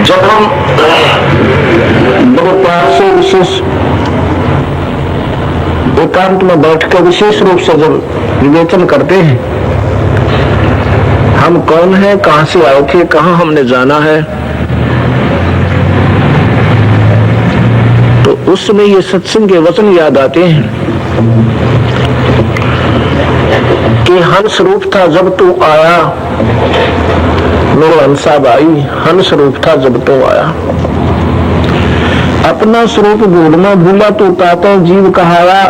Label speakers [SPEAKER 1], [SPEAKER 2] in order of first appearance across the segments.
[SPEAKER 1] जब हम बड़े प्यार से विशेष एकांत में बैठकर विशेष रूप से जब विवेचन करते हैं, हम कौन हैं, कहां से आए थे, कहां हमने जाना है, तो उस समय ये सत्संग के वचन याद आते हैं कि हंस रूप था जब तू आया, मेरे हंसा भाई, हंस रूप था जब तू आया। अपना स्वरूप भूलना भूला तू ताता जीव कहाया।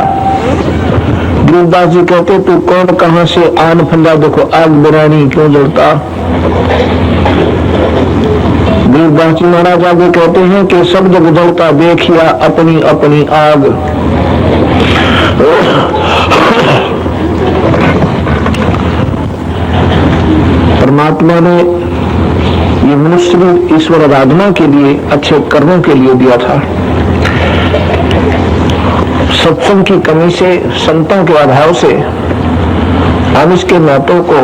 [SPEAKER 1] गिरिदास जी कहते तू कौन कहां से आन फंदा, देखो आग बुरानी क्यों जलता। गिरिदास जी महाराज आगे कहते हैं कि सब जग जलता देखिया अपनी अपनी आग। परमात्मा ने ये मनुष्य ईश्वर आराधना के लिए, अच्छे कर्मों के लिए दिया था। सत्संग की कमी से, संतों के अभाव से हम इसके महत्व को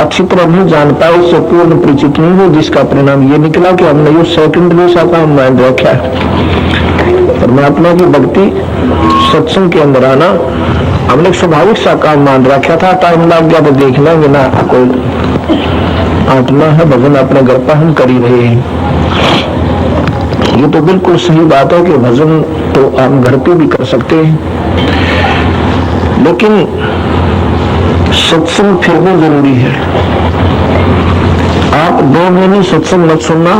[SPEAKER 1] अच्छी तरह नहीं जान पाए, उससे पूर्ण परिचित नहीं हो, जिसका परिणाम ये निकला कि हमने ये सेकेंडरी सा काम मान रखा है। परमात्मा की भक्ति, सत्संग के अंदर आना हमने स्वाभाविक सा काम मान रखा था। टाइम लग गया तो देख लेंगे ना, कोई आत्मा है, भजन अपने घर पर हम कर ही रहे हैं। ये तो बिल्कुल सही बात है कि भजन तो हम घर पे भी कर सकते हैं, लेकिन सत्संग फिर भी जरूरी है। आप 2 महीने सत्संग मत सुनना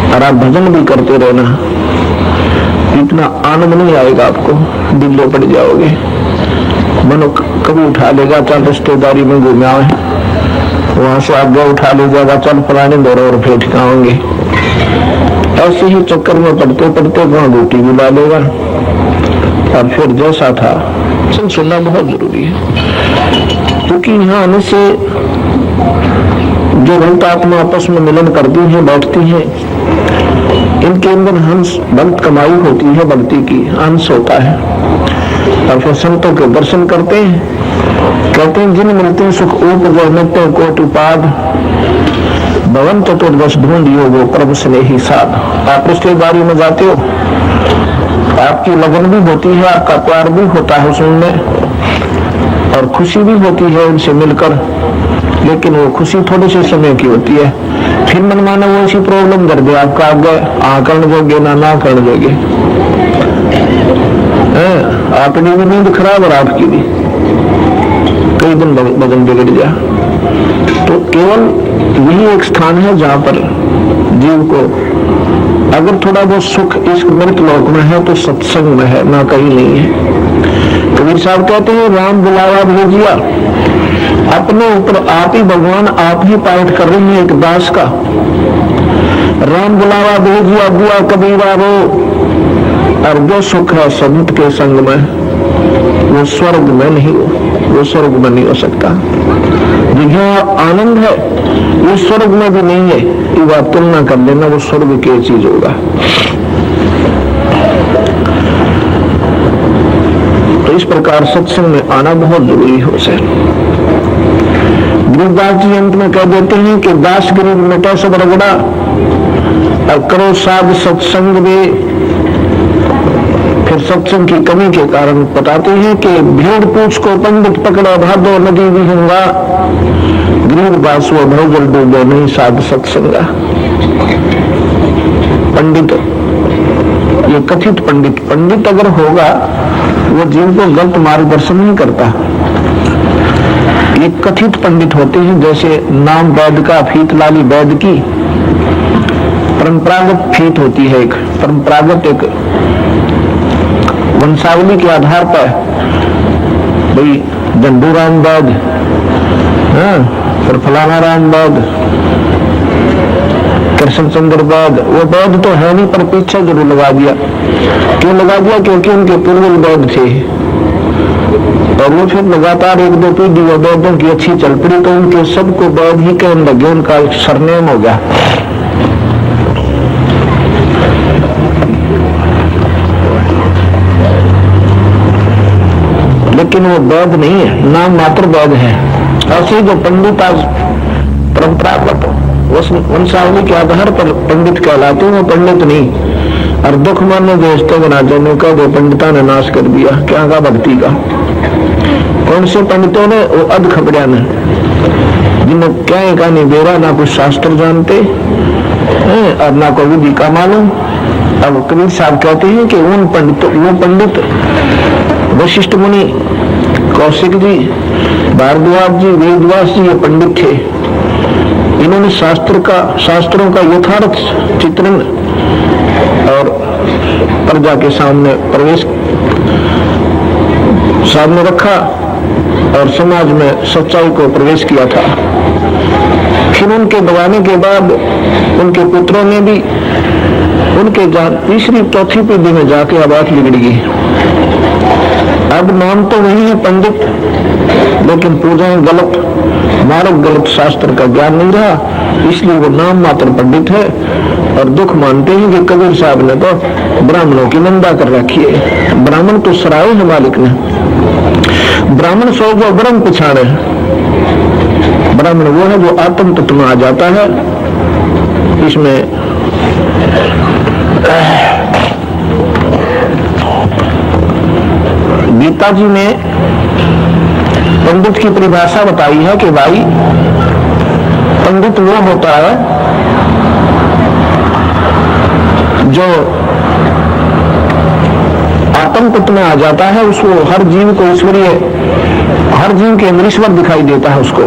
[SPEAKER 1] और आप भजन भी करते रहना, इतना आनंद नहीं आएगा आपको, दिल्ली पड़ जाओगे। मनो कभी उठा लेगा, चल रिश्तेदारी में घूमे आए, वहां से आगे उठा ले जाएगा, चल पुराने दौर और फिर ठिकाओगे। ऐसे ही चक्कर में पढ़ते पढ़ते वहां रोटी भी ला लेगा और फिर जैसा था सुनना बहुत जरूरी है। क्योंकि यहाँ आने से जो भक्त आत्मा आपस में मिलन करती है, बैठती है, इनके अंदर हंस बंद कमाई होती है, भक्ति की अंश होता है। और फिर संतों के दर्शन करते हैं, कहते हैं जिन मिलते सुख उपजय नित्य कोट उपाद, भवन चतुर्दश ढूंढ योगो प्रभु स्नेही साध। आप रिश्तेदारी में जाते हो, आपकी लगन भी होती है, आपका प्यार भी होता है उसमें, और खुशी भी होती है उनसे मिलकर, लेकिन वो खुशी थोड़े से समय की होती है। फिर मन माना वो ऐसी प्रॉब्लम कर दे आपका, आगे आकरण दोगे ना कर दोगे, आपकी भी नींद खराब और आपकी भी, कई दिन बदन बिगड़ जाए। तो केवल यही एक स्थान है जहां पर जीव को अगर थोड़ा बहुत सुख इस मृत लोक में है तो सत्संग में है, ना कहीं नहीं है। कबीर साहब कहते हैं राम बुलावा भेजिया, अपने ऊपर आप ही भगवान आप ही पाठ कर रही है एक दास का। राम बुलावा भेजिया बुआ कबीरा रो, और जो सुख है संत के संग में वो स्वर्ग में नहीं हो, वो स्वर्ग में नहीं हो सकता। जो आनंद है वो स्वर्ग में भी नहीं है, ये बात तुलना कर लेना, वो स्वर्ग की चीज होगा। तो इस प्रकार सत्संग में आना बहुत जरूरी हो से। गिरिदास जी अंत में कह देते हैं कि दास गिरी मिटा सब रगड़ा, और करो साध सत्संग में। फिर सत्संग की कमी के कारण बताते हैं कि भीड़ पूछ को पंडित पकड़ा भादो नदी भी होगा, गिरिदास वो भवजल डूबो नहीं साध सत्संगा। पंडित, ये कथित पंडित अगर होगा वो जीव को गलत मार्गदर्शन नहीं करता। ये कथित पंडित होते हैं, जैसे नाम वैद का, फीत लाली वैद की परंपरागत फीत होती है, एक परंपरागत एक वंशावली के आधार पर, भाई डंडू राम वैद, फिर फलाना राम वैद, कृष्ण चंद्र वैद, वो वैद तो है नहीं पर पीछे जरूर लगा दिया। क्यों लगा दिया? क्योंकि उनके पूर्वज वैद थे, और वो फिर लगातार 1-2 पीढ़ी वैद्यों की अच्छी चल पड़ी, तो उनके सबको वैद ही कहने लगे, उनका सरनेम हो गया। लेकिन वो वैद नहीं है, नाम मात्र वैद है। ऐसे जो पंडित आज परंपरागत वंशावली के आधार पर पंडित कहलाते हैं, वो पंडित नहीं। और दुख मानने दोस्तों राजा ने कहा वो पंडिता ने नाश कर दिया, क्या का भक्ति का। कौन से पंडितों ने? वो अध खबड़िया ने, जिन्हें क्या का नहीं बेरा, ना कुछ शास्त्र जानते और ना कोई विधि का मालूम। अब कबीर साहब कहते हैं कि उन पंडितों, वो पंडित वशिष्ठ मुनि, कौशिक जी, भारद्वाज जी, वेदव्यास जी, ये पंडित थे। इन्होंने शास्त्रों का यथार्थ चित्रण और प्रजा के सामने रखा और समाज में सच्चाई को प्रवेश किया था। फिर उनके दबाने के बाद उनके पुत्रों ने भी उनके तीसरी चौथी पीढ़ी में जाके बात बिगड़ गई। अब नाम तो वही है पंडित, लेकिन पूजाएं गलत, मार्ग गलत, शास्त्र का ज्ञान नहीं रहा, इसलिए वो नाम मात्र पंडित है। और दुख मानते हैं कि कबीर साहब ने तो ब्राह्मणों की निंदा कर रखी है। ब्राह्मण तो सराय है मालिक ने, ब्राह्मण सौ को ब्रह्म पिछाड़े। ब्राह्मण वो है जो आत्म तत्व में आ जाता है। इसमें गीता जी ने पंडित की परिभाषा बताई है कि भाई पंडित वो होता है जो आत्म तत्व में आ जाता है, उसको हर जीव को ईश्वरीय, हर जीव के अंदर ईश्वर दिखाई देता है उसको।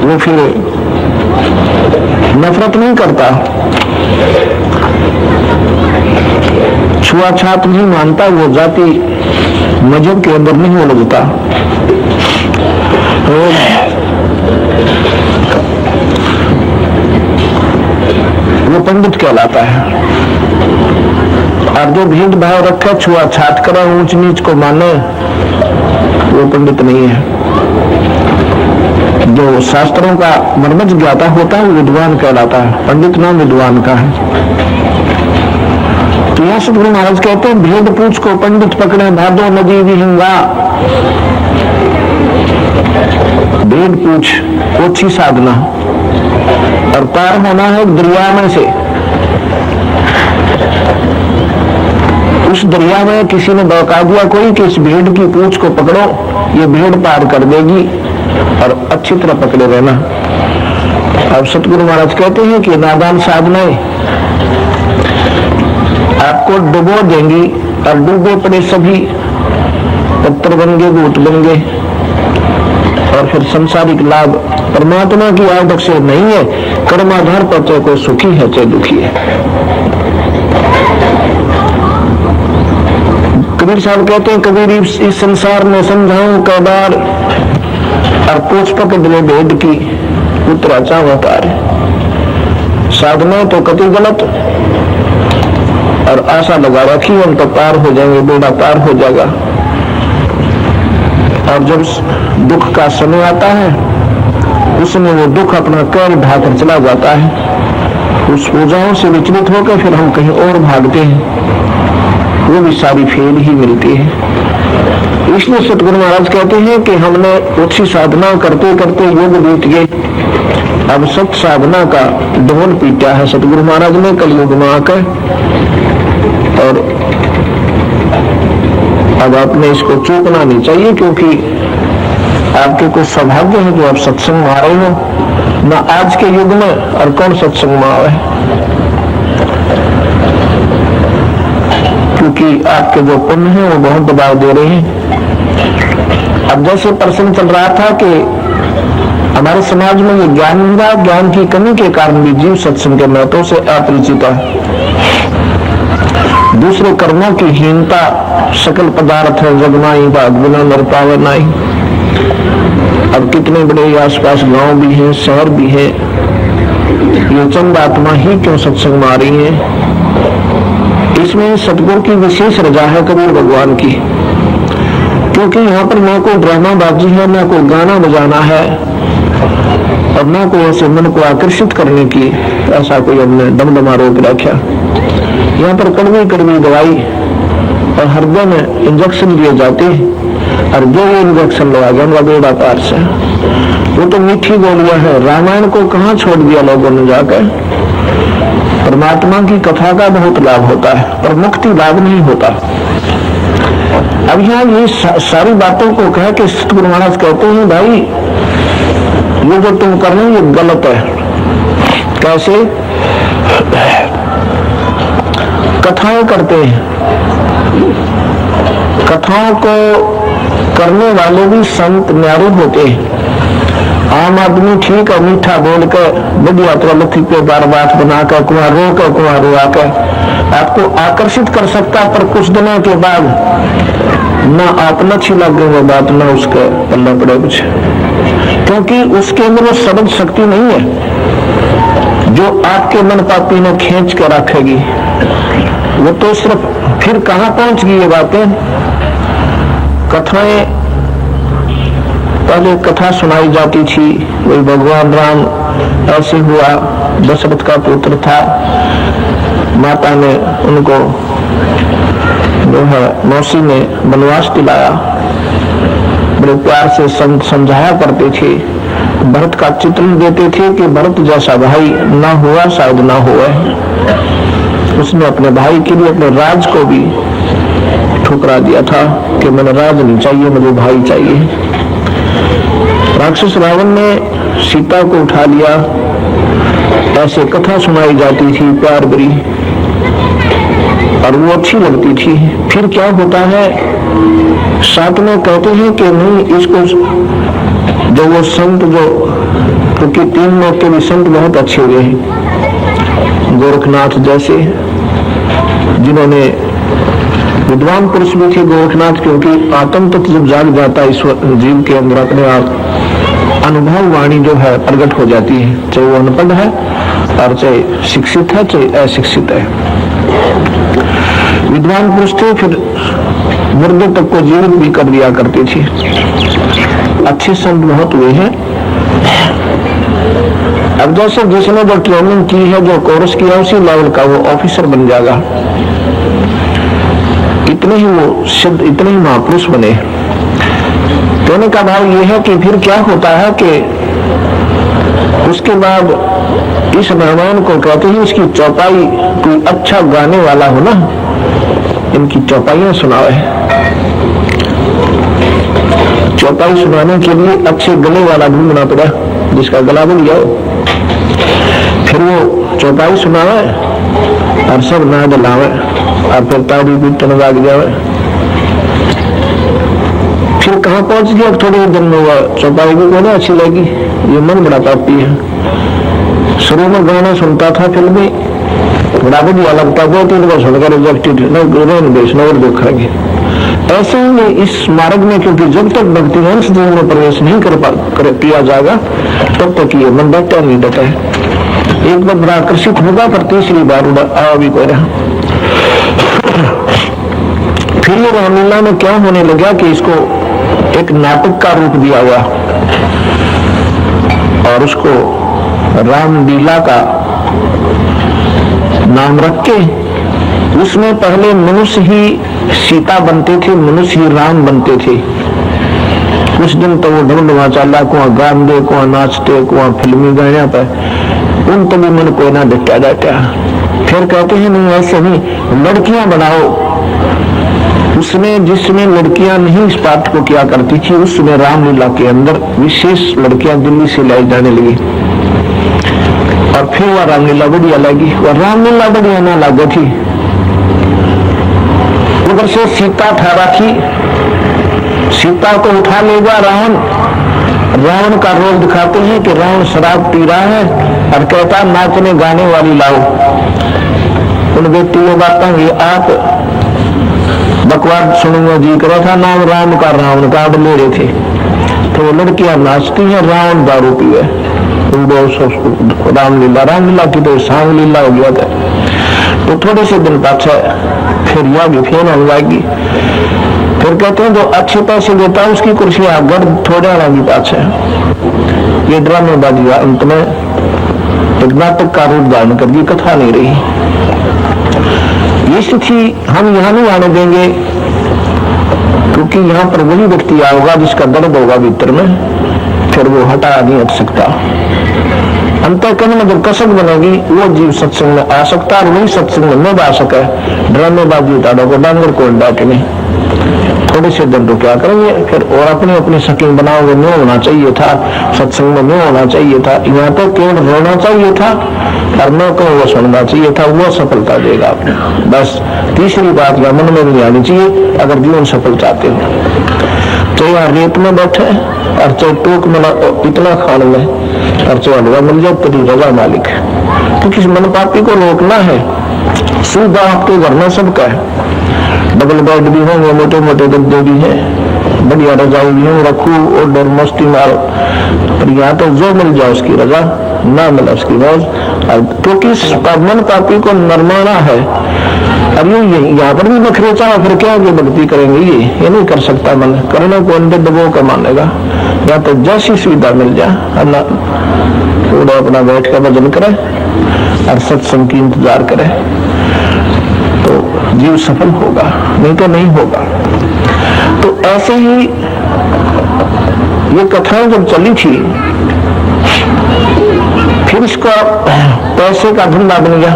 [SPEAKER 1] वो फिर नफरत नहीं करता, छुआछात नहीं मानता, वो जाति मजहब के अंदर नहीं उलझता। वो पंडित कहलाता है। और जो भेदभाव रखे, छुआछात करे, ऊंच नीच को माने, वो पंडित नहीं है। जो शास्त्रों का मर्मज ज्ञाता होता है वो विद्वान कहलाता है, पंडित नाम विद्वान का है। तो यह सतगुरु महाराज कहते हैं भेद पूछ को पंडित पकड़े, भादो नदी विहंगा। भेद पूछ ओछी साधना और पार होना है दरिया में से। उस दरिया में किसी ने बहका दिया कोई कि इस भेड़ की पूछ को पकड़ो, ये भेड़ पार कर देगी, और अच्छी तरह पकड़े रहना। अब सतगुरु महाराज कहते हैं कि नादान साधनाएं आपको डुबो देंगी, और डूबे पड़े सभी पत्थर बन गए, भूत बन गए, और फिर संसारिक लाभ परमात्मा की आदत से नहीं है। कर्माधार पर चाहे कोई सुखी है चाहे दुखी है। कबीर साहब कहते हैं कबीर इस संसार में समझाऊं कई बार, और पूछ पकड़ ले भेद की उतरा चावा तार। साधना तो कति गलत, और आशा लगा रखी हम तो पार हो जाएंगे, बेड़ा पार हो जाएगा। और जब दुख का समय आता है उसमें वो दुख अपना कैर ढाकर चला जाता है। उस पूजाओं से विचलित होकर फिर हम कहीं और भागते हैं, वो भी सारी फेल ही मिलती है। इसलिए सतगुरु महाराज कहते हैं कि हमने अच्छी साधना करते करते युग बीत गए, अब सत साधना का ढोल पीटा है सतगुरु महाराज ने कलयुग में आकर। और अब आपने इसको चूकना नहीं चाहिए, क्योंकि आपके कुछ सौभाग्य है जो आप सत्संग में आ रहे हो। ना आज के युग में और कौन सत्संग में आवे, क्योंकि आपके जो पुण्य है वो बहुत दबाव दे रहे हैं। अब जैसे प्रश्न चल रहा था कि हमारे समाज में ये ज्ञान नहीं रहा, ज्ञान की कमी के कारण भी जीव सत्संग के महत्व से अपरिचित है। दूसरे कर्मों की हीनता, सकल पदार्थ है जगमाई भाग बिना नर पावे नाई। अब कितने बड़े आसपास गांव भी हैं, शहर भी हैं, ये चंद आत्मा ही क्यों सत्संग में आ रही है। इसमें सतगुरु की विशेष रजा है कबीर भगवान की, क्योंकि यहाँ पर न कोई ड्रामाबाजी है, न कोई गाना बजाना है, और न कोई ऐसे मन को आकर्षित करने की ऐसा कोई हमने दमदमा रोक रखा। यहाँ पर कड़वी कड़वी दवाई और हृदय में इंजेक्शन दिए जाते हैं, और जो ये इंजेक्शन लगा गया उनका बेड़ा पार से। वो तो मीठी गोलियां है। रामायण को कहाँ छोड़ दिया लोगों ने जाकर। परमात्मा की कथा का बहुत लाभ होता है, पर मुक्ति लाभ नहीं होता। अब यहाँ ये सारी बातों को कह के सतगुरु महाराज कहते हैं, भाई ये जो तुम कर रहे हो ये गलत है। कैसे? कथाएं करते हैं, कथाओं को करने वाले भी संत न्यारे होते हैं। आम आदमी ठीक है, मीठा बोलकर बढ़िया प्रलथी पे बार बात बनाकर कुआं रोकर कुआं रुआकर आपको आकर्षित कर सकता, पर कुछ दिनों के बाद ना आप न अच्छी लगे वो बात, ना उसके पल्ला पड़े कुछ, क्योंकि उसके अंदर वो शब्द शक्ति नहीं है जो आपके मन पापी ने खींच कर रखेगी। वो तो सिर्फ फिर कहां पहुंच गई ये बातें। कथाएं, पहले कथा सुनाई जाती थी, वही भगवान राम ऐसे हुआ, दशरथ का पुत्र था, माता ने उनको जो है मौसी ने वनवास दिलाया, बड़े प्यार से समझाया करते थे। भरत का चित्रण देते थे कि भरत जैसा भाई ना हुआ शायद ना हुआ। उसने अपने भाई के लिए अपने राज को भी ठुकरा दिया था कि मैंने राज नहीं चाहिए, मुझे भाई चाहिए। राक्षस रावण ने सीता को उठा लिया, ऐसे कथा सुनाई जाती थी प्यार भरी, और वो अच्छी लगती थी। फिर क्या होता है, साथ में कहते हैं कि नहीं, इसको जो वो संत जो, क्योंकि 3 लोग के भी संत बहुत अच्छे हुए हैं, गोरखनाथ जैसे, जिन्होंने विद्वान पुरुष भी थे गोरखनाथ, क्योंकि आत्म तत्व जब जाग जाता है ईश्वर जीव के अंदर, अपने आप अनुभव वाणी जो है प्रकट हो जाती है, चाहे वो अनपढ़ है और चाहे शिक्षित है चाहे अशिक्षित है। विद्वान पुरुष थे, फिर मुर्दे तक को जीवित भी कर दिया करते थे। अच्छे संत बहुत हुए हैं। अब जैसे जिसने जो ट्रेनिंग की है, जो कोर्स किया, उसी लेवल का वो ऑफिसर बन जाएगा। इतने ही वो सिद्ध, इतने ही महापुरुष बने। कहने का भाव ये है कि फिर क्या होता है कि उसके बाद इस रामायण को कहते हैं, इसकी चौपाई कोई अच्छा गाने वाला हो ना, इनकी चौपाइयां सुनावे। चौपाई सुनाने के लिए अच्छे गले वाला ढूंढना पड़ा, जिसका गला बढ़िया हो, फिर वो चौपाई सुनावे और सब नाद लावे, और फिर ताड़ी पीटन लग जावे। फिर कहाँ पहुंच गया, थोड़े दिन में हुआ चौपाई भी कोने अच्छी लगी, ये मन बड़ा पापी है। शुरू में गाना सुनता था फिल्मी, बड़ा बढ़िया लगता, 2-3 बार सुनकर रिजेक्टेड, और दुख है। ऐसे ही इस मार्ग में, क्योंकि जब तक भक्ति अंश जीवन में प्रवेश नहीं कर किया जाएगा, तब तक ये मन डटा नहीं डटा है। एक बार बड़ा आकर्षित होगा, पर तीसरी बार आया भी कोई रहा। फिर ये रामलीला में क्या होने लगा कि इसको एक नाटक का रूप दिया हुआ, और उसको रामलीला का नाम रख के उसमें पहले मनुष्य ही सीता बनते थे, मनुष्य ही राम बनते थे। कुछ दिन तो वो ढूंढवा चाला, कुआ गांदे, कुआ नाचते, कुआ फिल्मी गाने पे, उन तो भी मन को ना डटा डटा। फिर कहते हैं नहीं, ऐसे नहीं, लड़कियां बनाओ। उसमें जिसमें लड़कियां नहीं इस पाठ को किया करती थी, उसमें रामलीला के अंदर विशेष लड़कियां दिल्ली से लाई जाने लगी, और फिर वह रामलीला बढ़िया लगी। वह रामलीला बढ़िया ना लगी थी। उधर से सीता ठहरा थी, सीता को उठा लेगा रावण। रावण का रोग दिखाते हैं कि रावण शराब पी रहा है और कहता नाचने गाने वाली लाओ। उन व्यक्तियों बात ये आप बकवास सुनूंगा जी करा था, नाम राम का रावण का ले रहे थे, तो लड़कियां नाचती हैं, रावण दारू पीवे। रामलीला की तो सांग लीला हो गया था। तो थोड़े से दिन पाछे फिर यह भी फेन हो जाएगी। फिर कहते हैं जो अच्छे पैसे देता है उसकी कुर्सी आगर थोड़े आएगी पाछे। ये ड्रामेबाजी अंत में एक नाटक का रूप धारण करके कथा नहीं रही। ये स्थिति हम यहाँ नहीं आने देंगे, क्योंकि यहाँ पर वही व्यक्ति आएगा जिसका दर्द होगा भीतर में, फिर वो हटा नहीं हट सकता। अंतःकरण में जब कसक बनेगी वो जीव सत्संग में आ सकता है, और वही सत्संग में न आ सके ड्रामेबाजी उतारो को डांगर को डाके नहीं, थोड़े से दिन तो क्या करेंगे फिर, और अपनी अपनी शकीन बनाओगे। न्यू होना चाहिए था सत्संग में, न्यू होना चाहिए था, यहाँ तो केवल रोना चाहिए था और न को वो सुनना चाहिए था, वो सफलता देगा आपने। बस तीसरी बात या मन में नहीं आनी चाहिए अगर जीवन सफल चाहते हो। तो यहाँ रेत में बैठे और चाहे टोक में इतना खान में और चाहे हलवा मिल जाए तेरी रजा मालिक। तो किस मन पापी को रोकना है, सीधा आपके घर में सबका है, डबल बेड भी होंगे, मोटे मोटे गद्दे भी हैं, बढ़िया रजाई भी है, रखू और डर मस्ती मारो, पर यहाँ तो जो मिल जाए उसकी रजा, ना मिला उसकी मौज। क्योंकि मन पापी को नरमाना है। अब ये यहाँ पर भी नखरे चाह फिर क्या ये भक्ति करेंगे, ये नहीं कर सकता मन, करने को अंदर दबो का मानेगा। या तो जैसी सुविधा मिल जाए थोड़ा अपना बैठ कर भजन करे और सत्संग की इंतजार करे तो जीव सफल होगा, नहीं तो नहीं होगा। तो ऐसे ही ये कथाएं जब चली थी, फिर इसका पैसे का धंधा बन गया,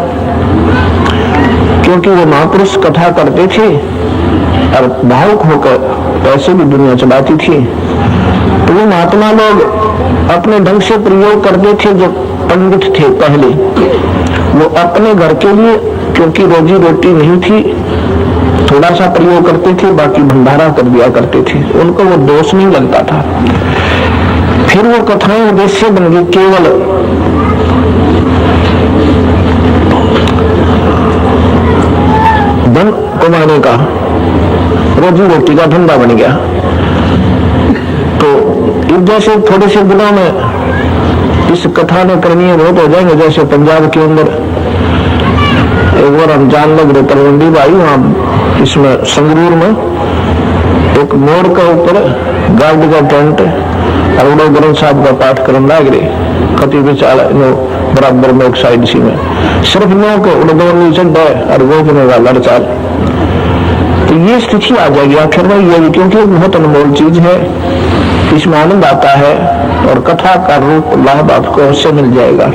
[SPEAKER 1] क्योंकि वो महापुरुष कथा करते थे और भावुक होकर पैसे भी दुनिया चलाती थी। तो वो महात्मा लोग अपने ढंग से प्रयोग करते थे, जो पंडित थे पहले वो अपने घर के लिए, क्योंकि रोजी रोटी नहीं थी, थोड़ा सा प्रयोग करते थे, बाकी भंडारा कर दिया करते थे, उनको वो दोष नहीं लगता था। फिर वो कथाएं उद्देश्य बन गई केवल धन कमाने का, रोजी रोटी का धंधा बन गया। तो एक जैसे थोड़े से दिनों में इस कथा ने करनी बहुत हो जाएंगे। जैसे पंजाब के अंदर एक बार हम जान लग रहे तरवंडी भाई, वहां इसमें संगरूर में एक मोड़ का ऊपर गार्ड का टेंट और उड़ो ग्रंथ साहब का पाठ करने लग रहे, कति विचार बराबर में एक साइड सी में सिर्फ नो को उड़ो नीचे और वो बनेगा लड़चाल। तो ये स्थिति आ जाएगी आखिर में ये, क्योंकि बहुत अनमोल चीज है, इसमें आनंद आता है और कथा का रूप लाभ आपको उससे मिल जाएगा।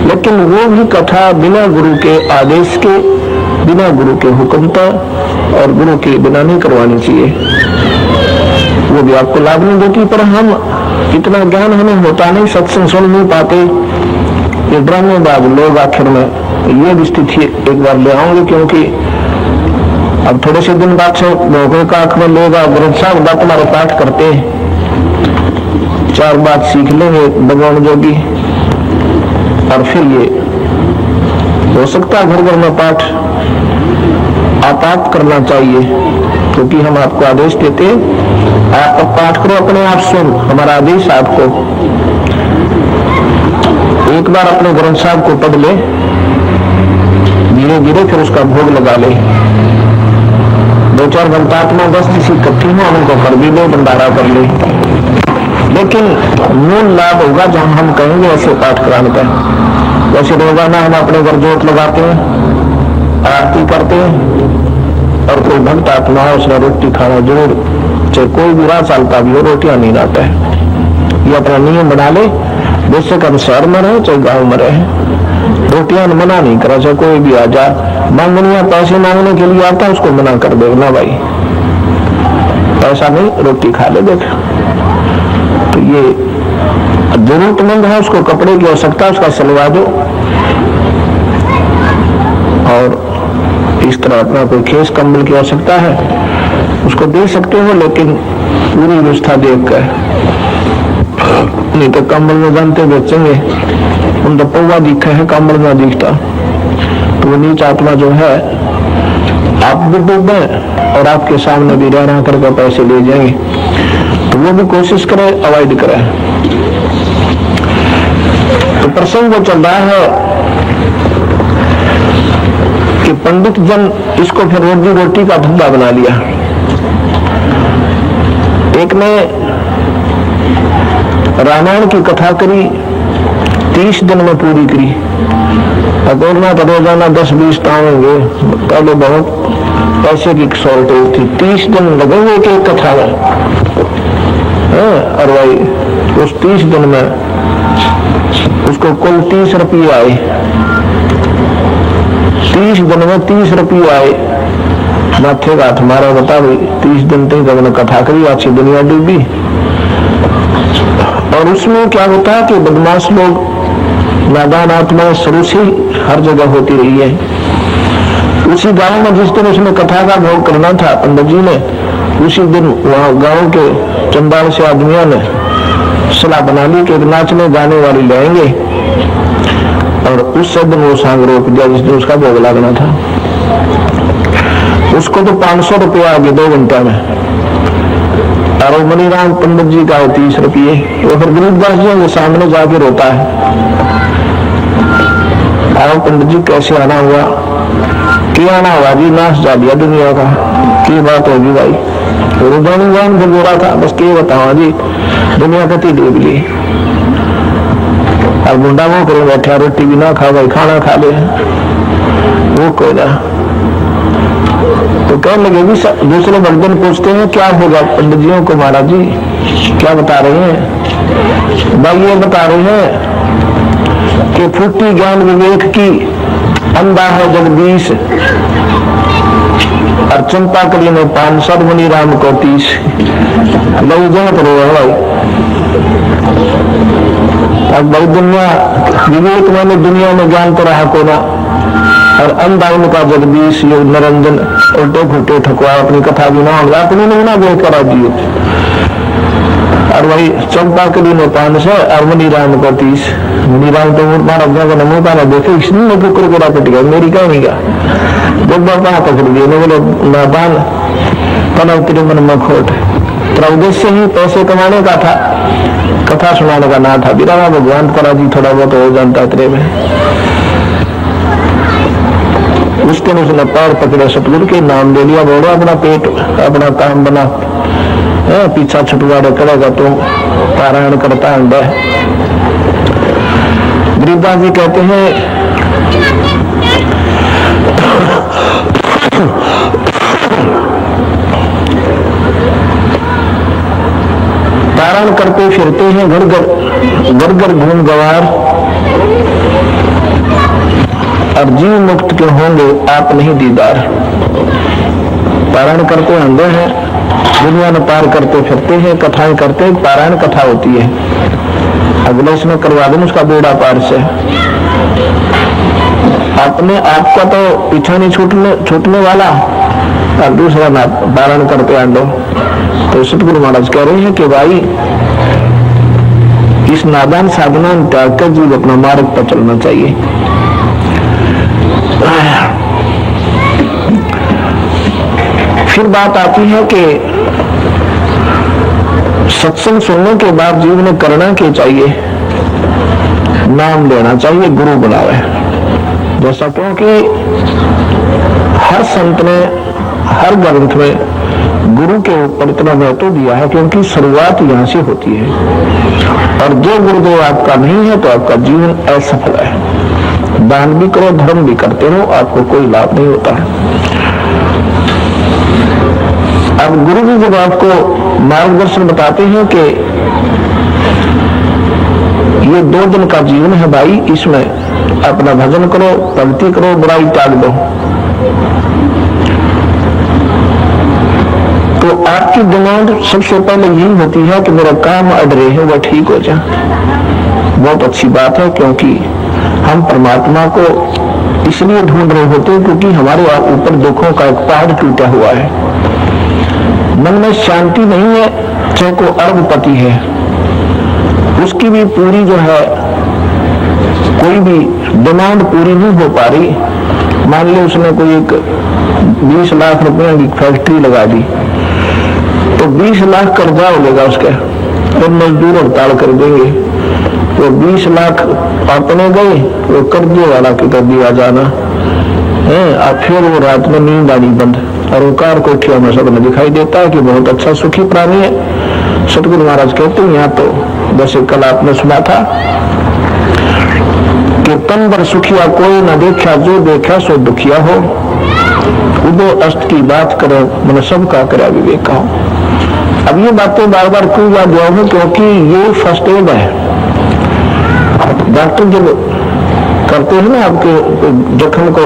[SPEAKER 1] लेकिन वो भी कथा बिना गुरु के आदेश के, बिना गुरु के हुक्म पर और गुरु के बिना नहीं करवानी चाहिए, वो भी आपको लाभ नहीं देती। पर हम इतना ज्ञान हमें होता नहीं, सत्संग सुन नहीं पाते, ये ड्रामेबाज लोग आखिर में ये स्थिति एक बार ले आऊंगे। क्योंकि अब थोड़े से दिन बाद से लोगों का आंख में लोग ग्रंथ साहब बात हमारे पाठ करते, चार बात सीख लेंगे भगवान जोगी, और फिर ये हो सकता है घर घर में पाठ आप करना चाहिए, क्योंकि हम आपको आदेश देते आप पाठ करो, अपने आप सुन, हमारा आदेश आपको। एक बार अपने ग्रंथ साहब को पढ़ ले, धीरे धीरे फिर उसका भोग लगा ले, दो चार घंटात्मा 10 किसी इकट्ठी हो उनको कर भी ले, भंडारा कर ले। लेकिन मूल लाभ होगा जब हम कहेंगे ऐसे पाठ कराने का। जैसे रोजाना हम अपने घर जोत लगाते हैं, आरती करते हैं, और कोई भक्त आत्मा है उसने रोटी खाना जरूर, चाहे कोई भी राह चलता भी हो, रोटियां नहीं लाता है। ये अपना नियम बना ले, बेशक हम शहर में रहे चाहे गाँव में रहे, रोटियां मना नहीं करा। चाहे कोई भी आ जा मांगनिया पैसे मांगने के लिए आता है, उसको मना कर दे ना भाई पैसा नहीं, रोटी खा ले देख। तो ये जरूरतमंद है, उसको कपड़े की आवश्यकता, उसका सिलवा दो। और इस तरह अपना कोई खेस कंबल की आवश्यकता है उसको दे सकते हो, लेकिन पूरी व्यवस्था देख कर, नहीं तो कंबल में जानते बेचेंगे, उन तो पौवा दिखा है कंबल में दिखता, तो वो नीच आत्मा जो है आप भी डूबे और आपके सामने भी रह करके पैसे ले जाएंगे। तो वो भी कोशिश करे, अवॉइड करे। तो प्रसंग वो चल रहा है कि पंडित जन इसको फिर रोजी रोटी का धंधा बना लिया। एक ने रामायण की कथा करी, 30 दिन में पूरी करी, अकोलना तो रोजाना 10-20 टाँगेंगे। पहले बहुत पैसे की शॉर्टेज थी, 30 दिन लगेंगे एक कथा में। और भाई उस 30 दिन में उसको कुल 30 रुपये आए। 30 दिन में 30 रुपये आए। माथे का हमारा बता भाई 30 दिन तक जब कथा करी, अच्छी दुनिया डूबी। और उसमें क्या होता है कि बदमाश लोग, नादान आत्माएं शुरू से हर जगह होती रही है। उसी गांव में जिस दिन उसने कथा का भोग करना था पंडित जी ने, उसी दिन वहां गांव के चंडाल से आदमियों ने सलाह बना ली कि नाचने गाने वाली लाएंगे। और उस दिन वो सांग रोक दिया जिस दिन उसका भोग लगना था। उसको तो 500 रुपया आ गए 2 घंटे में। और मनीराम पंडित जी का 30 रुपये। वो फिर गरीबदास जी के सामने जाके रोता है, आओ पंडित जी कैसे आना हुआ? क्या आना हुआ जी? नाश जा दिया दुनिया का। की बात होगी भाई? रुदान फिर बोला था, बस के बताओ जी, दुनिया कति डूब ली। और मुंडा वो कर बैठा, रोटी भी ना खा भाई, खाना खा ले वो कोई ना। तो कहने लगे भी दूसरे भक्तन पूछते हैं क्या होगा पंडित जियों को? महाराज जी क्या बता रहे हैं? भाई ये बता रहे हैं कि फूटी ज्ञान विवेक की, अंधा है जगदीश, और चंपा कली में 500 मुनि राम को 30। भाई जहाँ पर भाई अब भाई दुनिया विवेक मैंने दुनिया में ज्ञान तो रहा को ना, और अंधा उनका जगदीश योग निरंजन उल्टे फुटे ठकुआ अपनी कथा भी ना होगा, अपनी नहीं ना बोल करा दिए। और वही चंपा कली में 500 और मुनि राम को 30। मुनि राम तो मारा का नमो का देखे इसने कुकुर पट गया, मेरी कहनी का जब बाबा पकड़ दिए बोले नादान तनव तेरे मन में खोट। तेरा उद्देश्य ही पैसे कमाने का था, कथा सुनाने का ना था। बिना भगवान करा जी थोड़ा बहुत हो जानता तेरे में। उस दिन उसने पैर पकड़े, सतगुरु के नाम ले लिया, बोलो अपना पेट अपना काम बना, पीछा छुटवाड़े करेगा तो पारायण करता है। गरीबदास जी कहते हैं पारायण करते फिरते हैं घर घर घूम गवार, और जीव मुक्त के होंगे आप नहीं दीदार। पारायण करते अंधे हैं, दुनिया में पार करते फिरते हैं, कथाएं करते, पारायण कथा होती है। अगले इसमें करवा दें उसका बेड़ा पार से। अपने आप का तो पीछा नहीं छूटने वाला, और दूसरा ना पारायण करते आंडो। तो सतगुरु महाराज कह रहे हैं कि भाई इस नादान साधना त्याग कर जीव अपना मार्ग पर चलना चाहिए। फिर बात आती है कि सत्संग सुनने के बाद जीव ने करना क्या चाहिए? नाम लेना चाहिए, गुरु बनावे। जैसा क्योंकि हर संत ने हर ग्रंथ में गुरु के ऊपर इतना महत्व दिया है, क्योंकि शुरुआत यहाँ से होती है। और जो गुरुदेव आपका नहीं है तो आपका जीवन असफल है। दान भी करो, धर्म भी करते रहो, आपको कोई लाभ नहीं होता है। अब गुरु जी जब आपको मार्गदर्शन बताते हैं कि ये 2 दिन का जीवन है भाई, इसमें अपना भजन करो, भक्ति करो, बुराई त्याग दो, तो आपकी डिमांड सबसे पहले यही होती है कि मेरा काम अधरे है वह ठीक हो जाए। बहुत अच्छी बात है, क्योंकि हम परमात्मा को इसलिए ढूंढ रहे होते हैं क्योंकि हमारे ऊपर दुखों का एक पहाड़ टूटा हुआ है। मन में शांति नहीं है, चाहे को अरबपति है, उसकी भी पूरी जो है कोई भी डिमांड पूरी नहीं हो पा रही। मान लो उसने कोई एक 20 लाख रुपए की फैक्ट्री लगा दी, तो 20 लाख कर्जा हो लेगा उसके, और मजदूर हड़ताल कर देंगे। तो 20 लाख अपने गए, वो कर्जे वाला के कर दिया जाना है। अब फिर वो रात में नींद आनी बंद, और ओकार कोठियों में सब दिखाई देता है कि बहुत अच्छा सुखी प्राणी है। सतगुरु महाराज कहते हैं यहाँ तो जैसे कल आपने सुना था कि तन भर सुखिया कोई न देखा, जो देखा सो दुखिया हो। उदो अष्ट की बात करो, मन सबका करा विवेक हो। अब ये बातें बार बार क्यों याद दिलाऊं, क्योंकि ये फर्स्ट एड है। डॉक्टर जब करते हैं ना आपके जख्म को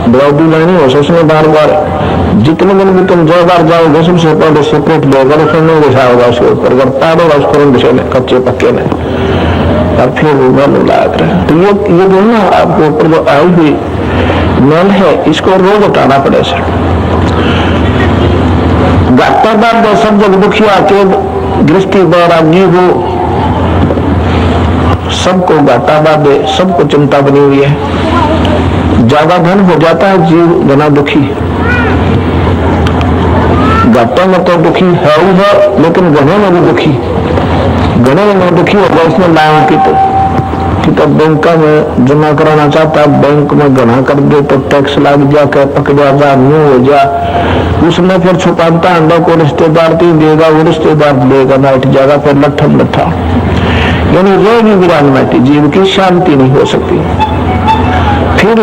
[SPEAKER 1] ब्लड लानी हो, उसमें बार बार जितने दिन भी तुम 2 बार जाओगे सबसे पहले सेपरेट लेकर फिर नहीं घुसा होगा उसके ऊपर, अगर ताड़ोगा उसको घुसे कच्चे पक्के में, और फिर वो मैल लाग रहा है। तो ये जो ना आपके ऊपर जो आई हुई मैल है, इसको रोज हटाना पड़े सर। डॉक्टर बात सब जग दुखिया के गृहस्थी बैरागी हो, सबको घाटा बाधे, सबको चिंता बनी हुई है। ज्यादा धन हो जाता है जीव बना दुखी, घाटा में तो दुखी है ही, लेकिन गणे में भी दुखी, गणे में दुखी होगा उसने लाया कि तो बैंक में जमा कराना चाहता, बैंक में गणा कर दे तो टैक्स लग जा, पक जा, न्यू हो जा, उसमें फिर छुपाता अंडा को रिश्तेदार तीन देगा, वो रिश्तेदार लेगा, बैठ जाएगा, फिर लट्ठम लट्ठा, यानी रहेगी विरानमती, जीव की शांति नहीं हो सकती। फिर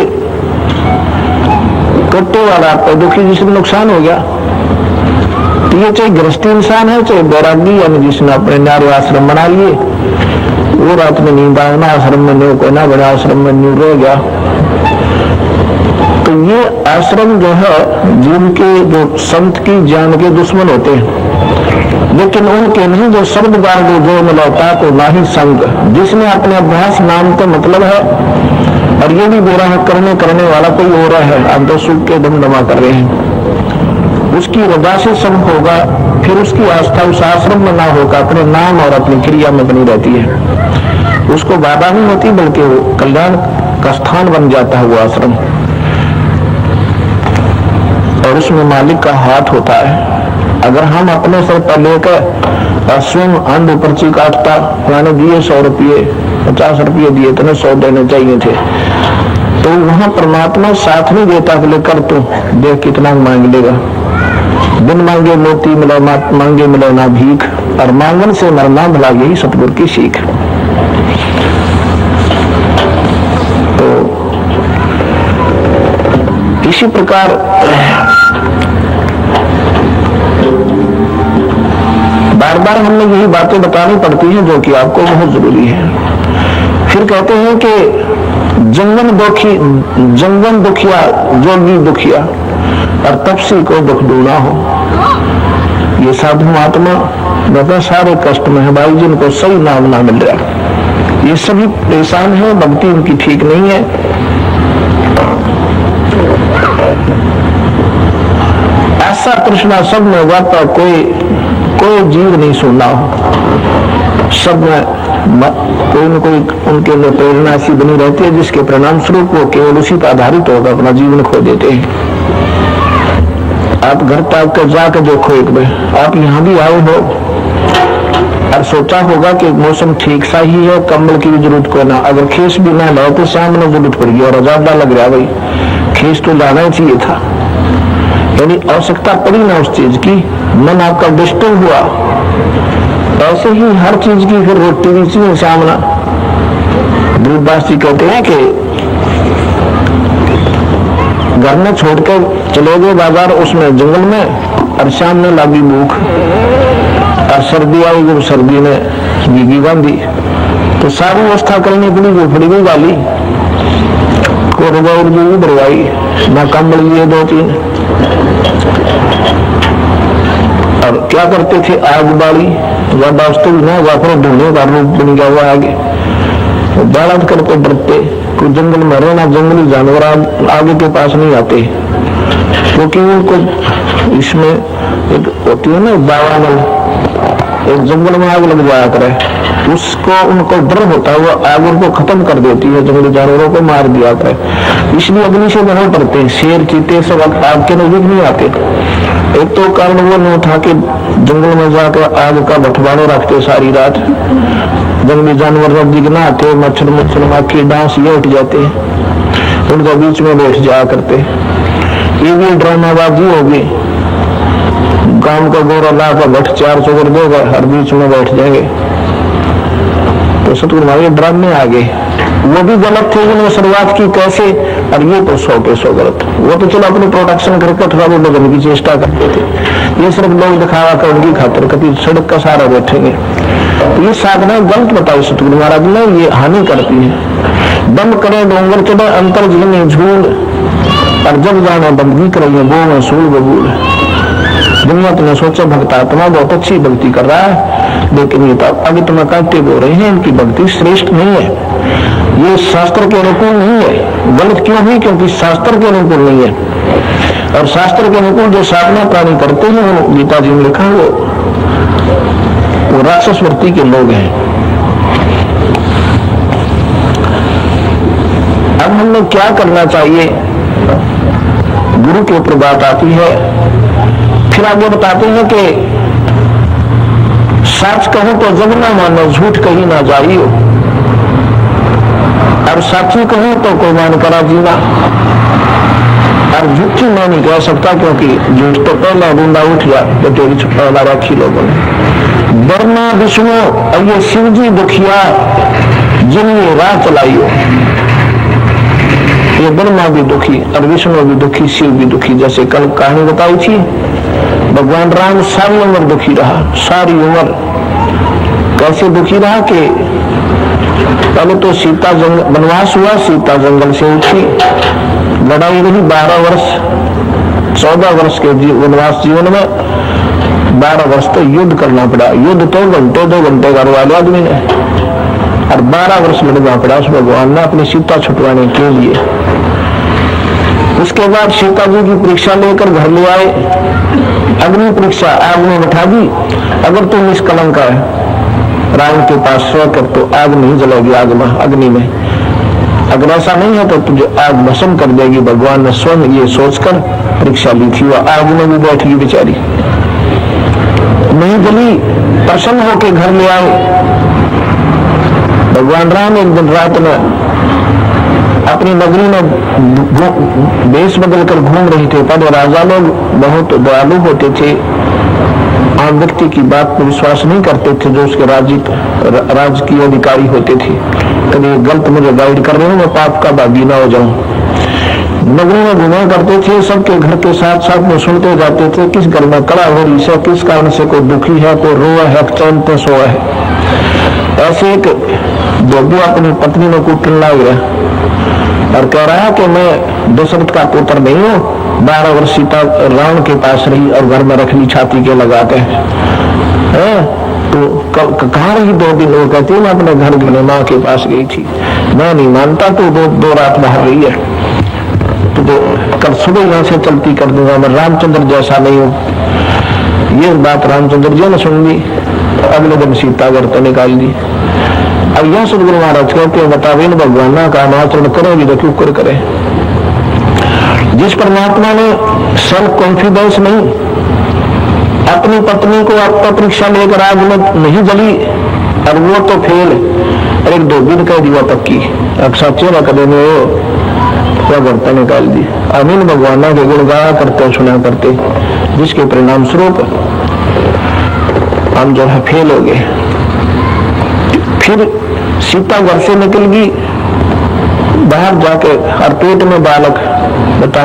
[SPEAKER 1] कट्टे वाला आपका दुखी जिसमें नुकसान हो गया, तो ये चाहे गृहस्थी इंसान है चाहे बैरागी, यानी जिसने अपने नारे आश्रम बना लिए, वो रात में नींद आना, आश्रम में न्यू को ना बना, आश्रम में न्यू रह गया। तो ये आश्रम जो है जिनके जो संत की जान के दुश्मन होते हैं, लेकिन उनके नहीं जो शब्द गार जो मिलौता तो ना ही संग, जिसने अपने अभ्यास नाम तो मतलब है, और ये भी बोरा है करने वाला कोई हो रहा है, आप तो सुख के दमदमा कर रहे हैं, उसकी रजा से सब होगा। फिर उसकी आस्था उस आश्रम में ना होगा, अपने नाम और अपनी क्रिया में बनी रहती है, उसको बाधा नहीं होती, बल्कि वो कल्याण का स्थान बन जाता है वो आश्रम, और उसमें मालिक का हाथ होता है। अगर हम अपने सर पर लेकर स्वयं अंध पर्ची काटता, मैंने दिए 100 रुपये, 50 रुपये दिए, तुम्हें 100 देने चाहिए थे, तो वहां परमात्मा साथ नहीं देता कि लेकर तू देख कितना मांग लेगा। बिन मांगे मोती मिले, मांगे मिले ना भीख, और मांगन से मरना भला यही सतगुरु की सीख। तो इसी प्रकार बार बार हमने यही बातें बतानी पड़ती हैं जो कि आपको बहुत जरूरी है। फिर कहते हैं कि जंगन दुखिया जोगी दुखिया, और तपसी को दुख ढूंढा हो। ये साधु महात्मा मतलब सारे कष्ट में है भाई, जिनको सही नाम ना मिल रहा, ये सभी परेशान है, भक्ति उनकी ठीक नहीं है। ऐसा कृष्णा सब में वाता कोई जीव नहीं सुनना हो, सब में कोई न कोई उनके लिए प्रेरणा ऐसी बनी रहती है, जिसके परिणाम स्वरूप वो केवल उसी पर आधारित होकर अपना जीवन खो देते हैं। आप घर तक कर जाकर देखो, एक बार आप यहाँ भी आए हो और सोचा होगा कि मौसम ठीक सा ही है, कंबल की भी जरूरत को ना, अगर खेस भी ना लाओ तो सामने जरूरत पड़ गई और ज्यादा लग रहा भाई, खेस तो लाना ही चाहिए था, यानी आवश्यकता पड़ी ना उस चीज की, मन आपका डिस्टर्ब हुआ। ऐसे ही हर चीज की फिर रोटी भी चाहिए सामना। ध्रुवदास जी कहते हैं कि घर में छोड़कर चले गए बाजार, उसमें जंगल में, और सामने लगी भूख, और सर्दी आई, जब सर्दी ने भीगी बांधी तो सारी व्यवस्था करने के लिए वो फड़ी गई वाली को रजाई भरवाई, ना कंबल लिए 2-3, और क्या करते थे आग बाली, वास्तव में वापस ढूंढने का रूप बन गया हुआ आगे, बालत करके डरते, कोई जंगल में रहना, जंगली जानवर आगे के पास नहीं आते, क्योंकि उनको इसमें एक होती है ना दावानल, एक जंगल में आग लग जाया करे, उसको उनको डर होता है, वो आग उनको खत्म कर देती है, जंगली जानवरों को मार दिया करे, इसलिए अग्नि से बना पड़ते हैं। शेर चीते सब आग के नजदीक नहीं आते। एक तो कारण वो नहीं था कि जंगल में जाकर आग का बंटवारा रखते सारी रात, जंगली जानवर नजदीक ना आते, मच्छर माखी डांस ये उठ जाते, उनका बीच में बैठ जाया करते। ये भी ड्रामाबाजी होगी, गांव का गोरा ला का भट्ट 4 चौकर देगा, हर बीच में बैठ जाएंगे, तो तो सतगुरु महाराज ड्रामे आ गए, वो भी गलत थे जिन्होंने शुरुआत की कैसे, और ये तो 100 पे 100 गलत। वो तो चलो अपनी प्रोटेक्शन करके थोड़ा बहुत बदलने की चेष्टा करते थे, ये सिर्फ लोग दिखावा कर उनकी खातिर कभी सड़क का सहारा बैठेंगे। तो ये साधना गलत बताई सतगुरु महाराज ने, ये हानि करती है। दम करे डोंगर चढ़े अंतर जीने झूल, और जब जाने बंदगी करेंगे वो में सूल बबूल। दुनिया तुम्हें सोचा भक्त आत्मा बहुत अच्छी भक्ति कर रहा है, लेकिन ये तो अभी तुम्हें कहते बोल रहे हैं इनकी भक्ति श्रेष्ठ नहीं है, ये शास्त्र के अनुकूल नहीं है। गलत क्यों हुई? क्योंकि शास्त्र के अनुकूल नहीं है। और शास्त्र के अनुकूल जो साधना प्राणी करते हैं, वो गीता जी में लिखा वो राक्षस वृत्ति के लोग हैं। अब हमें क्या करना चाहिए? गुरु के ऊपर बात आती है, फिर आगे बताते हैं कि सच कहूं तो जग ना मानो, झूठ कहीं ना जाइयो, और सच्ची कहूं तो को मान करा जीना। और झूठी मैं नहीं कह सकता, क्योंकि झूठ तो पहला बूंदा उठ गया तो तेरी छुपा रखी लोगों ने। ब्रह्मा विष्णु और ये शिव जी दुखिया जिन्हें राह चलाइयो, ये ब्रह्मा भी दुखी और विष्णु भी दुखी, शिव भी दुखी। जैसे कल कहानी बताई थी, भगवान राम सारी उम्र दुखी रहा, सारी उम्र। कैसे दुखी रहा कि पहले तो सीता वनवास हुआ, सीता जंगल से उठी, लड़ाई रही 12 वर्ष, 14 वर्ष के वनवास जीवन में 12 वर्ष तो युद्ध करना पड़ा। युद्ध तो घंटे 2 घंटे करवा लिया आदमी ने, और 12 वर्ष लड़ना पड़ा उस भगवान ने अपनी सीता छुटवाने के लिए। उसके बाद सीता जी की परीक्षा लेकर घर ले आए, अग्नि परीक्षा, आग में बैठा दी। अगर तुम निष्कलंक है राम के पास सोकर तो आग नहीं जलेगी, आग में अग्नि में। अगर ऐसा नहीं है तो तुझे आग भस्म कर देगी। भगवान ने स्वयं ये सोचकर परीक्षा ली थी। वह आग में भी बैठ गई बेचारी, नहीं जली, प्रसन्न होकर घर ले आए। भगवान राम एक दिन रात में अपनी नगरी में वेश बदल कर घूम रहे थे। पर राजा लोग बहुत दयालु होते थे, आम व्यक्ति की बात पर विश्वास नहीं करते थे जो उसके राजकीय अधिकारी होते थे। कभी गलत मुझे गाइड कर रहे हो, मैं पाप का भागी ना हो जाऊं। नगरी में घूमा करते थे, सबके घर के साथ साथ में सुनते जाते थे किस घर में कड़ा हो रही है, किस कारण से कोई दुखी है, कोई रोआ है, चैन पे सोआ है। ऐसे एक धोबी अपनी पत्नी में कूटने लग गया और कह रहा है कि मैं दशरथ का पुत्र नहीं हूँ। 12 वर्ष सीता रावण के पास रही और घर में रख ली छाती के लगा के। तो कहाँ रही 2 दिन? वो कहती है मैं अपने घर गई, माँ के पास गई थी। मैं नहीं मानता, तो 2 रात बाहर रही है, तो कल सुबह यहाँ से चलती कर दूंगा, मैं रामचंद्र जैसा नहीं हूँ। ये बात रामचंद्र जी ने सुन ली, अगले दिन सीता घर तो निकाल दी। अब यह सदगुरु महाराज कहते हैं बतावे भगवान का आचरण करेगी तो क्यों कर करे। जिस परमात्मा ने सेल्फ कॉन्फिडेंस नहीं, अपनी पत्नी को आपका परीक्षा लेकर आग में नहीं जली, और वो तो फेल, और एक धोबी कह दिया पक्की, अब सच्चे न कदे में वो गर्ता निकाल दी। अमीन भगवान के गुण गाया करते सुना करते, जिसके परिणाम स्वरूप हम जो है फेल हो गए। फिर सीता घर से निकल गई बाहर जाके, और पेट में बालक, बता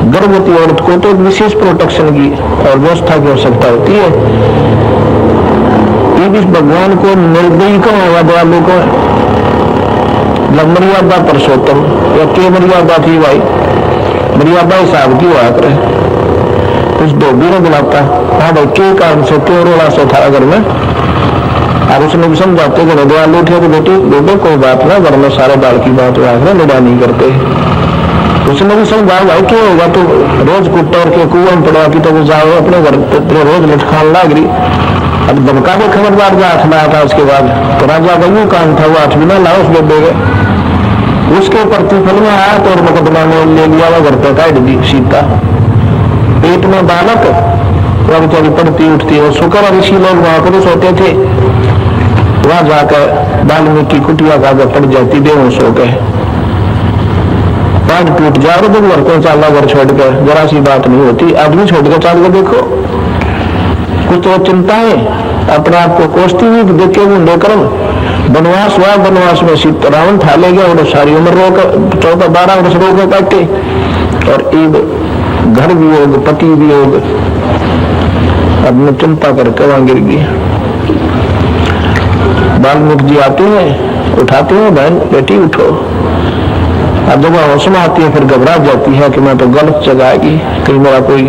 [SPEAKER 1] गर्भवती औरत को तो विशेष प्रोटेक्शन की और व्यवस्था की आवश्यकता होती है। ये भी भगवान को निर्दयी को होगा, दयालु को मर्यादा पुरुषोत्तम या के मर्यादा थी भाई, मर्यादा हिसाब की हुआ करे। उस धोबी ने बुलाता, हाँ भाई के कारण से क्यों रोड़ा सो था घर में, और उसने भी समझाते कि दयालु थे तो बेटे कोई बात ना, घर में सारे बाल की बात हुआ है, लड़ा नहीं करते। उसने भी समझाया भाई क्यों होगा, तो रोज कुत्ता के कुआं में पड़ा कि तो जाओ अपने घर, रोज लटखान लाग रही। अब धमका के खबरदार जा आठना था। उसके बाद तो राजा का यूं काम था, वो 8 ना लाओ उसको दे गए। उसके प्रतिफल में आया तो मुकदमा में ले लिया, वो घर पे काट दी सीता। पेट में बालक, वह बेचारी पड़ती उठती है। शुक्र ऋषि लोग महापुरुष होते थे, वहां जाकर वाल्मीकि कुटिया का पड़ जाती बेहोश हो गए, पैर टूट जाओ तो घर को चाला घर छोड़कर, जरा सी बात नहीं होती। आदमी छोड़कर चाल कर देखो, कुछ तो चिंताएं अपने आप को कोसती हुई देखे वो कर्म, वनवास हुआ, वनवास में रावण था ले गया और सारी उम्र रोक 14-12 वर्ष रोक काटे, और एक घर वियोग, पति वियोग, अब मैं चिंता करके वहां गिर गई। वाल्मीकि जी आते हैं, उठाते हैं, बहन बेटी उठो। अब जब होश में आती है फिर घबरा जाती है कि मैं तो गलत जगह आएगी, कहीं मेरा कोई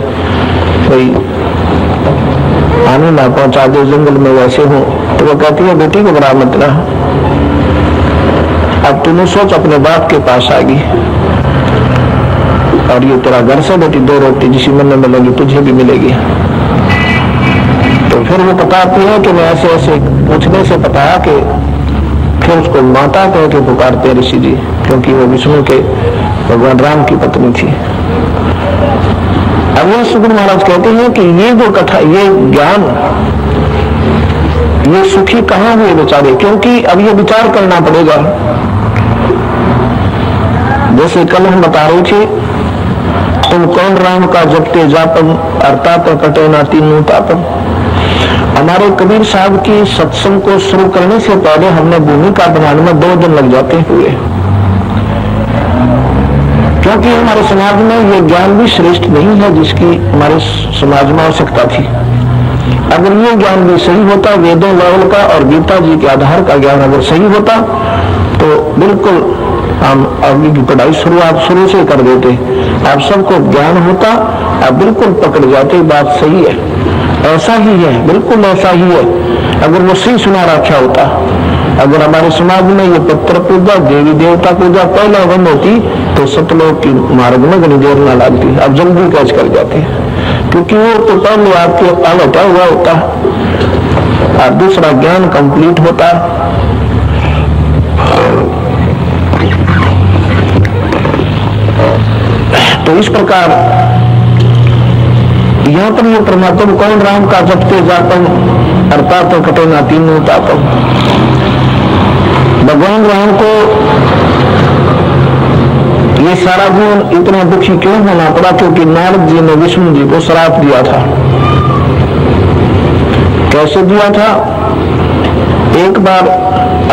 [SPEAKER 1] आने ना पहुंचा दे, जंगल में वैसे हो। तो वो कहती है बेटी घबरा मत ना, अब तूने सोच अपने बाप के पास आ गई, और ये तेरा घर से बेटी 2 रोटी जिसी मन में मिलेगी तुझे भी मिलेगी। तो फिर वो बताती है कि मैं ऐसे ऐसे पूछने से पता कि फिर उसको माता कह के पुकारते ऋषि जी, क्योंकि वो विष्णु के भगवान राम की पत्नी थी। अब ये सुगुरु महाराज कहते हैं कि ये जो कथा, ये ज्ञान, ये सुखी कहाँ हुए बेचारे, क्योंकि अब ये विचार करना पड़ेगा। जैसे कल हम बता रहे थे, तुम कौन राम का जपते जापन, अर्थात कटे ना तीनों तापन। हमारे कबीर साहब की सत्संग को शुरू करने से पहले हमने भूमिका बनाने में 2 दिन लग जाते हुए, क्योंकि हमारे समाज में ये ज्ञान भी श्रेष्ठ नहीं है जिसकी हमारे समाज में आवश्यकता थी। अगर ये ज्ञान भी सही होता, वेदों लेवल का और गीता जी के आधार का ज्ञान अगर सही होता, तो बिल्कुल हम आगे की पढ़ाई शुरू से कर देते। आप सबको ज्ञान होता, आप बिल्कुल पकड़ जाते, बात सही है, ऐसा ही है, बिल्कुल ऐसा ही है। अगर वो सही सुना रखा होता, अगर हमारे समाज में ये पत्र पूजा, देवी देवता पूजा पहले बंद होती, तो सतलोक की मार्ग में घनी देर ना लगती, अब जल्दी कैच कर जाते, क्योंकि वो तो पहले आपके हटा हुआ होता और दूसरा ज्ञान कंप्लीट होता। तो इस प्रकार यहाँ पर ये परमात्मा कौन राम का जपते जापन, अर्थात कटे ना तीनों तापन। भगवान राम को ये सारा जीवन इतना दुखी क्यों होना पड़ा, क्योंकि नारद जी ने विष्णु जी को श्राप दिया था। कैसे दिया था? एक बार,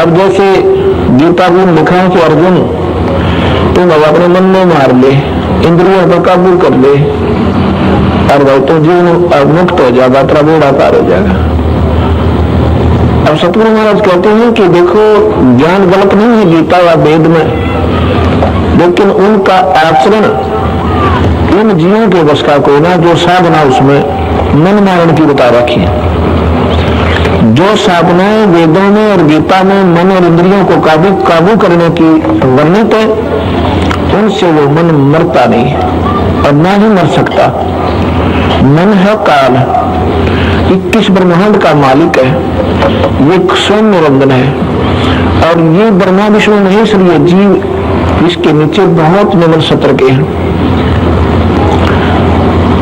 [SPEAKER 1] अब जैसे गीता में लिखा है कि अर्जुन तुम अब अपने मन में मार ले, इंद्रियों पर काबू कर ले, और भाई तो जीवन मुक्त हो जाएगा, तेरा बेड़ा पार हो जाएगा। अब सतगुरु महाराज कहते हैं कि देखो, ज्ञान गलत नहीं है गीता या वेद में, लेकिन उनका आचरण इन जीवों के बस का कोई ना, जो साधना उसमें मन मारण की बता रखी है। जो साधनाएं वेदों में और गीता में मन और इंद्रियों को काबू करने की वर्णित है, उनसे वो मन मरता नहीं और ना ही मर सकता। मन है काल, 21 ब्रह्मांड का मालिक है, ये स्वयं निरंजन है, और ये ब्रह्मा विष्णु महेश्वर ये जीव इसके नीचे बहुत निम्न सत्र के हैं,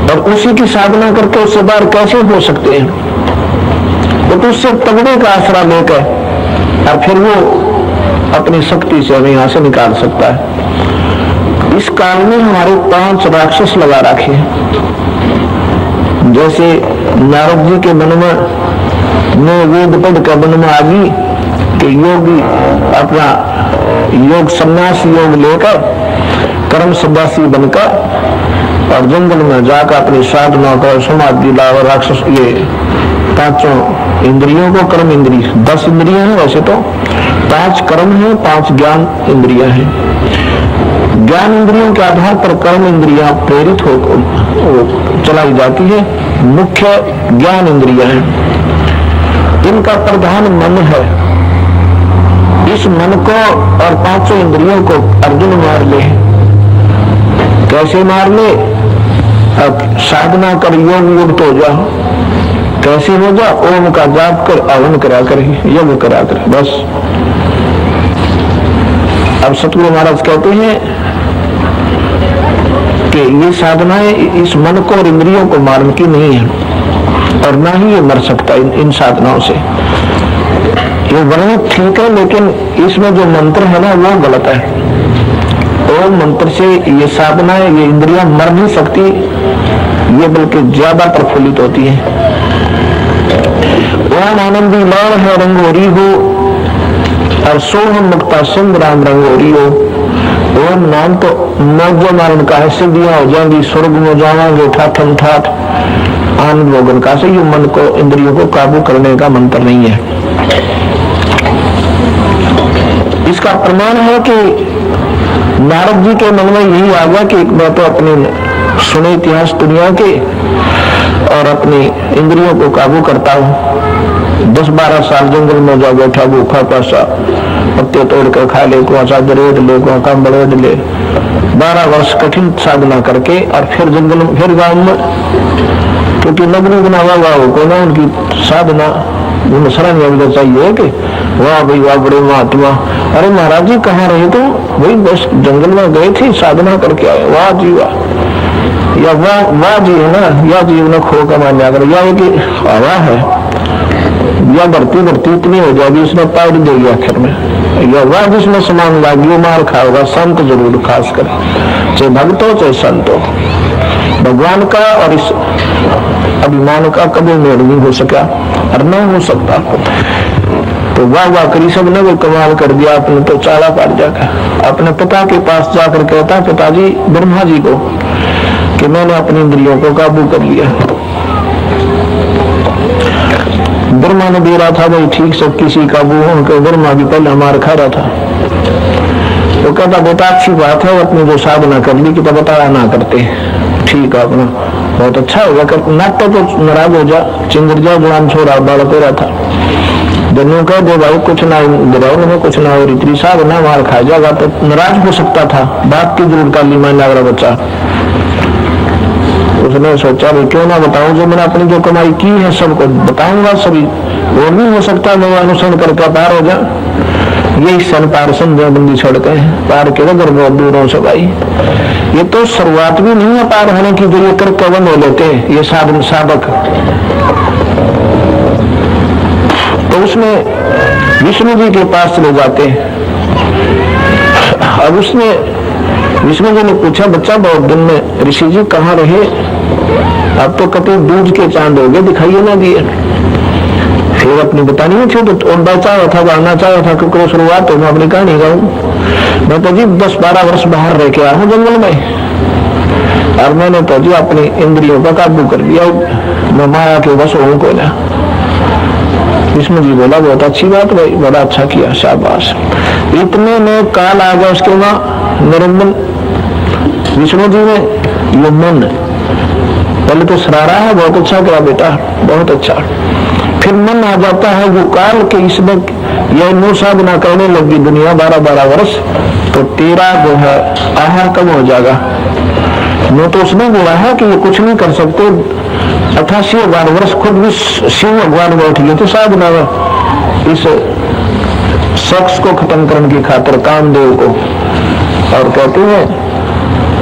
[SPEAKER 1] और उसी की साधना करके उससे बाहर कैसे हो सकते हैं? तो उससे तगड़े का आसरा लेकर और फिर वो अपनी शक्ति से हमें यहां से निकाल सकता है। इस काल में हमारे 5 राक्षस लगा रखे हैं। जैसे नारद जी के मन में वेद पढ़ कर मन में आ गई कि योगी अपना योग संन्यास योग लेकर कर्म सन्यासी बनकर और जंगल में जाकर अपनी साधना कर समाधि लाभ राक्षस ये 5 इंद्रियों को, कर्म इंद्रिय 10 इंद्रियां हैं वैसे तो, 5 कर्म है, 5 ज्ञान इंद्रियां हैं। ज्ञान इंद्रियों के आधार पर कर्म इंद्रियां प्रेरित हो चलाई जाती है। मुख्य ज्ञान इंद्रियां हैं, इनका प्रधान मन है। इस मन को और 5 इंद्रियों को अर्जुन मार ले। कैसे मार ले? अब साधना कर योग युक्त हो जा। कैसे हो जा? ओम का जाप कर, हवन करा कर, यज्ञ करा कर, बस। अब सतगुरु महाराज कहते हैं कि ये साधनाएं इस मन को और इंद्रियों को मारने की नहीं है, और ना ही ये मर सकता इन साधनाओं से। ये वर्णन ठीक है, लेकिन इसमें जो मंत्र है ना वो गलत है। ओम मंत्र से ये साधनाएं, ये इंद्रियां मर नहीं सकती, ये बल्कि ज्यादा प्रफुल्लित होती है। ओम आनंदी लौड़ है रंगोरी हो, और सोहम मुक्ता सिंह राम रंगोरी हो। ओम नाम तो मौजो मारण का है, सिद्धियां हो जाएंगी, स्वर्ग में जावांगे ठाठम ठाठ आनंद भोगन का। से ये मन को, इंद्रियों को काबू करने का मंत्र नहीं है। इसका प्रमाण है कि नारद जी के मन में यही आ गया कि मैं तो अपने सुने इतिहास दुनिया के और अपनी इंद्रियों को काबू करता हूँ। 10-12 साल जंगल में जा बैठा, भूखा प्यासा, पत्ते तोड़ कर खा ले, कुआ चादर ओढ़ ले, कुआ कंबल ओढ़ ले, 12 वर्ष कठिन साधना करके और फिर जंगल में, फिर गांव में, क्योंकि नगरी बनावा गाँव को ना उनकी साधना सराहनीय चाहिए कि वाह भाई वाह बड़े महात्मा। अरे महाराज जी कहाँ रहे तो? वही बस जंगल में गए थे, साधना करके आए। वाह जी वाह, या वाह जी है ना, या जीव ने खो का मान जाकर, या कि हवा है, या बढ़ती बढ़ती इतनी हो जाएगी उसने पार देगी आखिर में, या वाह जिसमें समान लागी वो मार खाएगा। संत जरूर खास कर, चाहे भक्त हो चाहे संत हो, भगवान का और इस अभिमान का कभी मेल नहीं हो सका और न हो सकता। तो वाह वाह करी सब ने, वो कमाल कर दिया, आपने तो चाला पार जाकर अपने पिता के पास जाकर कहता पिताजी ब्रह्मा जी को कि मैंने अपनी इंद्रियों को काबू कर लिया। ब्रह्मा ने दे रहा था भाई ठीक सब किसी काबू हो, कि ब्रह्मा भी पहले मार खा रहा था। वो कहता बेटा अच्छी बात है, अपनी जो साधना कर ली कि तो बताया ना करते, ठीक है अपना बहुत अच्छा होगा कर, नाटक तो नाराज हो जा, चिंगर जा, जुआन छोड़ा बालक हो रहा था, दोनों कह दे भाई कुछ ना गिराओ में कुछ ना हो, इतनी साधना मार खा जाएगा, तो नाराज हो सकता था। बात की जरूर कर ली मान लग रहा बच्चा। उसने सोचा भाई क्यों ना बताऊं, जो मैंने अपनी जो कमाई की है सबको बताऊंगा, सभी वो नहीं हो सकता मैं अनुसरण करके पार हो जा। यही सन पार संध्या बंदी छोड़ते हैं पार के अगर बहुत दूरों से भाई। ये तो शुरुआत भी नहीं है पार होने की, जो ये करके बंद हो लेते हैं ये साधन साधक। तो उसमें विष्णु जी के पास चले जाते हैं। अब उसने विष्णु जी ने पूछा बच्चा बहुत दिन में ऋषि जी कहाँ रहे, अब तो कभी दूज के चांद हो गए दिखाइए ना दिए। फिर अपनी बतानी थी तो चाहा था गाना चाहा था, क्योंकि शुरुआत तो मैं अपनी कहानी गाऊं। मैं तो जी 10-12 वर्ष बाहर रह के आया हूँ जंगल में, और मैंने तो जी अपनी इंद्रियों का काबू कर लिया, मैं माया के बस हूँ को ना। विष्णु जी बोला बहुत अच्छी बात भाई, बड़ा अच्छा किया, शाबाश। इतने में काल आ गया उसके वहां निरंजन विष्णु जी ने ये मन पहले तो सरारा है, बहुत अच्छा करा बेटा बहुत अच्छा। फिर मन आ जाता है वो काल के इसमें यह नो साधना करने लगी दुनिया 12-12 वर्ष, तो तेरा जो है आहार कम हो जाएगा। नो तो उसने बोला है कि ये कुछ नहीं कर सकते, 88,000 वर्ष खुद भी शिव भगवान बैठ गए तो साधना इस शख्स को खत्म करने की खातिर कामदेव को, और कहते हैं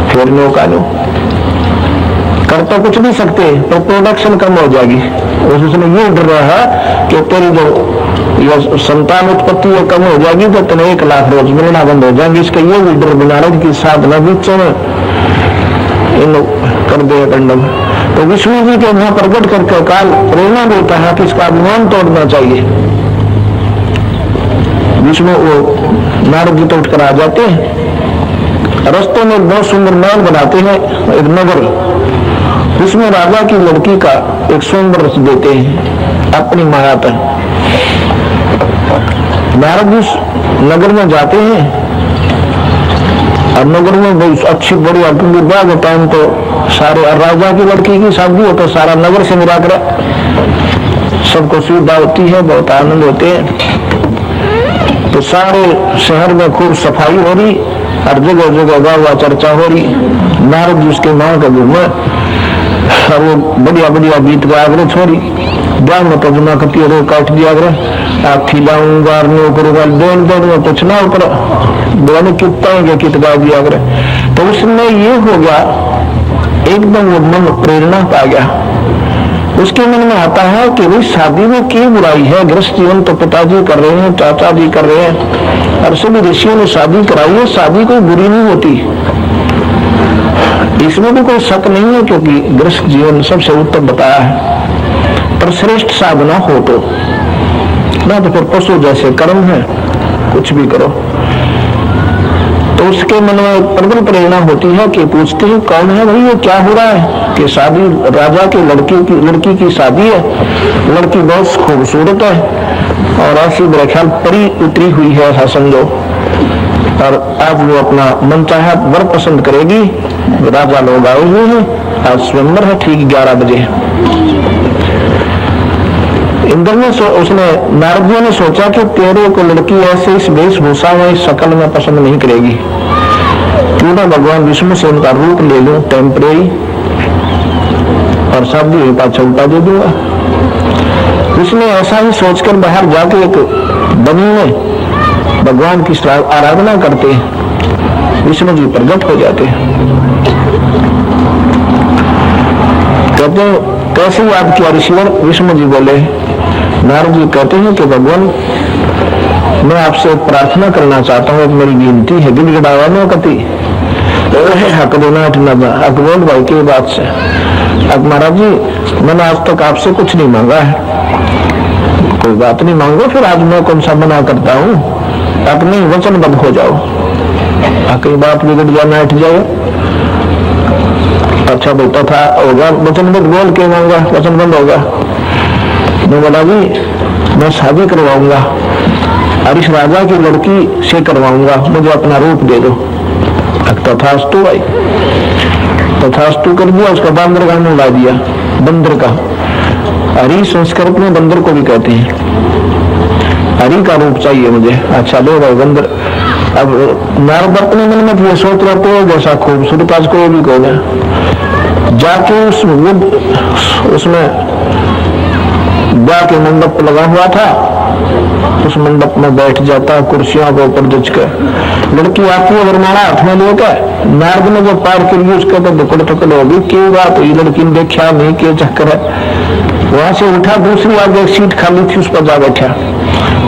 [SPEAKER 1] फिर नो का नो कर तो कुछ नहीं सकते, तो प्रोडक्शन कम हो जाएगी। उसने ये डर रहा कि तेरी जो संतान उत्पत्ति है कम हो जाएगी, तो तेने 1 लाख रोज मिलना बंद हो जाएंगे। इसका ये भी डर बना रहे कि साधना बीच में कर दे कंडम। तो विष्णु जी के वहां प्रकट करके काल प्रेरणा देता है कि इसका अभिमान तोड़ना चाहिए। विष्णु वो नारद जी तो उठकर आ जाते हैं, रस्ते में बहुत सुंदर महल बनाते हैं, एक नगर, उसमें राजा की लड़की का एक सुंदर रस देते हैं अपनी माया पर। नारद जी नगर में जाते हैं और नगर में बहुत अच्छी बड़ी विवाह के टाइम तो सारे राजा की लड़की की शादी हो तो सारा नगर से मिला कर सबको सुविधा होती है, बहुत आनंद होते हैं। तो सारे शहर में खूब सफाई हो रही, हर जगह जगह वाह चर्चा हो रही। नारद जी उसके माँ का घूमे और वो बढ़िया बढ़िया गीत गाया करे, छोरी ब्याह में तर्जुमा करती है, काट दिया करे, आप खिलाऊंगा देन में पूछना ऊपर दोनों कितना कित गा दिया करे। तो उसमें ये हो गया एकदम वो मन प्रेरणा पा गया। उसके मन में आता है कि भाई शादी में क्या बुराई है, गृहस्थ जीवन तो पिताजी कर रहे हैं, चाचा जी कर रहे हैं, और सभी ऋषियों ने शादी कराई है, शादी कोई बुरी नहीं होती, इसमें भी कोई शक नहीं है, क्योंकि गृहस्थ जीवन सबसे उत्तम बताया है। पर श्रेष्ठ साधना हो तो ना, तो फिर पशु जैसे कर्म है कुछ भी करो। तो उसके मन में प्रबल प्रेरणा होती है कि पूछते हैं कौन है भाई, ये क्या हो रहा है? कि शादी, राजा की लड़की की शादी है, लड़की बहुत खूबसूरत है और ऐसी मेरा ख्याल परी उतरी हुई है ऐसा समझो, और आज वो अपना मनचाहा वर पसंद करेगी। राजा लोग आए हुए हैं, आज स्वयंवर है, ठीक 11 बजे। इंद्र ने उसने नारद जी ने सोचा कि तेरे को लड़की ऐसे इस वेशभूषा में, इस शकल में पसंद नहीं करेगी, क्यों ना भगवान विष्णु से उनका रूप ले लूं टेम्परेरी, और शादी हुई पाछा उल्टा दे दूंगा। उसने ऐसा ही सोचकर बाहर जाके एक बनी में भगवान की आराधना करते, विष्णु जी प्रकट हो जाते। कहते कैसे याद किया ऋषिवर? विष्णु जी बोले, नारद जी कहते हैं कि भगवान मैं आपसे एक प्रार्थना करना चाहता हूँ, एक मेरी विनती है। गिड़गिड़ावा में कति हक देना हक बोल भाई की बात से। अब महाराज जी मैंने आज तक आपसे कुछ नहीं मांगा है, कोई बात नहीं मांगो, फिर आज मैं कौन सा मना करता हूँ, अपने वचनबद्ध हो जाओ, कई बात बिगड़ जाना हट जाए। अच्छा बेटा था होगा, वचनबद्ध बोल के मांगा, वचनबद्ध होगा। मैं बोला जी मैं शादी करवाऊंगा और इस राजा की लड़की से करवाऊंगा, मुझे अपना रूप दे दो। तथास्तु भाई, तथास्तु कर दिया। उसका बंदर का मुंह ला दिया, बंदर का। हरि संस्कृत में बंदर को भी कहते हैं, हरि का रूप चाहिए मुझे। अच्छा लो भाई बंदर। अब नारद अपने मन में ये सोच रहे थे जैसा खूबसूरत आज कोई भी को जाके उसमें जाके मंडप लगा हुआ था, उस मंडप में बैठ जाता, कुर्सियों के ऊपर जचकर। लड़की आती है वरमाला हाथ में लेकर, नारद ने जो पार करी उसके तो दुकड़ टुकड़ होगी, क्यों बात हुई, लड़की ने देखा नहीं के चक्कर है। वहां से उठा, दूसरी आगे एक सीट खाली थी उस पर जा बैठा,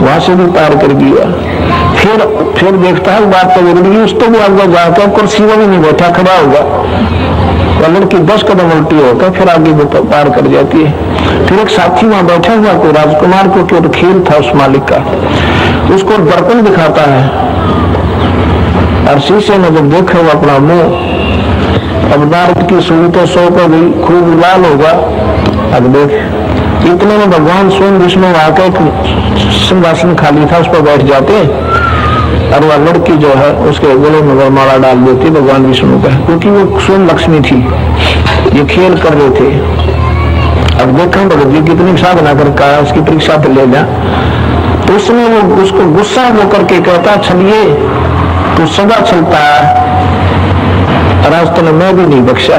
[SPEAKER 1] वहां से भी पार कर गया। फिर देखता है बात तो बिगड़ गई, उस तो भी आगे जाकर कुर्सी में भी नहीं बैठा, खड़ा होगा। वह लड़की 10 कदम उल्टी होकर फिर आगे पार कर जाती है। फिर एक साथी वहां बैठा हुआ कोई राजकुमार को क्यों खेल था उस मालिक का, उसको दर्पण दिखाता है और शीशे में जब देखा हुआ अपना मुंह, अब नारद की सुई तो सो कर गई, खूब लाल होगा। अब देख इतने में भगवान स्वयं विष्णु आकर सिंहासन खाली था उस पर बैठ जाते और वह लड़की जो है उसके गले में वरमाला डाल देती भगवान विष्णु का, क्योंकि वो स्वयं लक्ष्मी थी, ये खेल कर रहे थे। अब देखा भगत जी कितनी साधना कर कहा उसकी परीक्षा पे ले जा, तो उसने वो उसको गुस्सा होकर के कहता छलिए तू सदा चलता है, रास्ते में मैं भी नहीं बख्शा,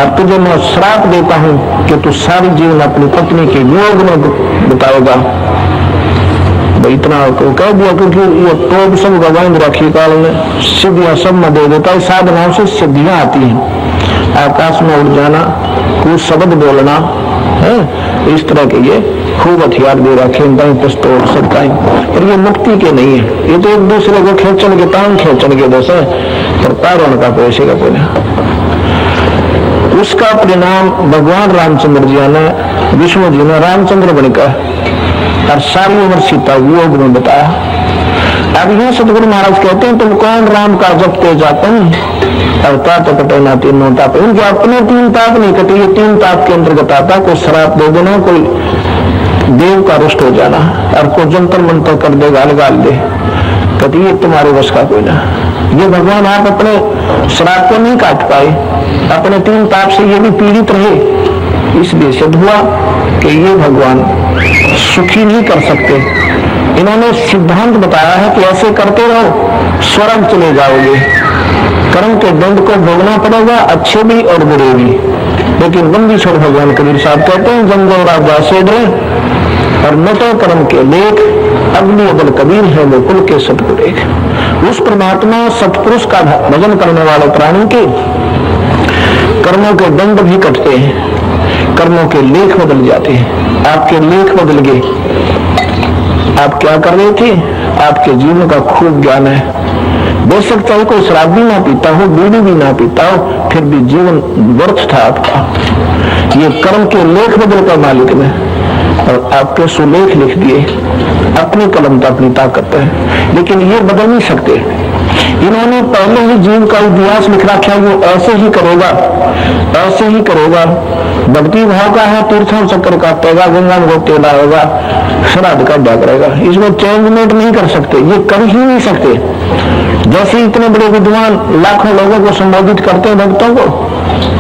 [SPEAKER 1] अब तुझे मैं श्राप देता हूं कि तू सारी जीवन अपनी पत्नी के योग में बिताएगा। इतना को कह दिया क्योंकि ये तो सब गवाइन रखी काल में सिद्धियां सब में दे देता है, साधनाओं से सिद्धियां आती हैं, आकाश में उड़ जाना, कुछ शब्द बोलना है, इस तरह के ये खूब हथियार दे रखे, पिस्तौल सत्ताएं, पर ये मुक्ति के नहीं है, ये तो एक दूसरे को खेचन के तान खेचन के दस है, पर तारण का पैसे का कोई उसका परिणाम भगवान रामचंद्र जी ने, विष्णु जी ने रामचंद्र बनकर और सारी उम्र सीता योग में बताया। अब यह सतगुरु महाराज कहते हैं तुम कौन राम का जपते जाते अवतार तो कटे ना तीनों ताप, उनके अपने 3 ताप नहीं कटे, ये 3 ताप के अंतर्गत आता, कोई शराब दे देना, कोई देव का रुष्ट हो जाना और कोई जंतर मंतर कर दे, गाल गाल दे, कहती ये तुम्हारे वश का कोई ना। ये भगवान आप अपने शराब को नहीं काट पाए, अपने 3 ताप से ये भी पीड़ित रहे, इसलिए सिद्ध हुआ कि ये भगवान सुखी नहीं कर सकते। इन्होंने सिद्धांत बताया है कि ऐसे करते रहो स्वर्ग चले जाओगे, कर्म के दंड को भोगना पड़ेगा, अच्छे भी और बुरे भी, लेकिन बंदी छोड़ भगवान कबीर साहब कहते हैं जंगल राजा से डरे और नटो कर्म के लेख, अग्नि अबल कबीर है वो कुल के सतपुरुष। उस परमात्मा सतपुरुष का भजन करने वाले प्राणी के कर्मों के दंड भी कटते हैं, कर्मों के लेख बदल जाते हैं। आपके लेख बदल गए, आप क्या कर रहे थे, आपके जीवन का खूब ज्ञान है। बेशक चाहे कोई शराब भी ना पीता हो, बीड़ी भी ना पीता हो, फिर भी जीवन व्यर्थ था आपका। ये कर्म के लेख बदल कर मालिक ने और आपके सुलेख लिख दिए, अपनी कलम तो अपनी ताकत है, लेकिन ये बदल नहीं सकते। इन्होंने पहले ही जीव का इतिहास लिख रखा है, वो ऐसे ही करेगा, ऐसे ही करेगा। भक्ति भाव का है, तीर्थों चक्कर काटेगा, गंगा में गोते लाएगा, श्राद्ध का डा करेगा। इसको चेंजमेंट नहीं कर सकते, ये कर ही नहीं सकते। जैसे इतने बड़े विद्वान लाखों लोगों को संबोधित करते हैं भक्तों को,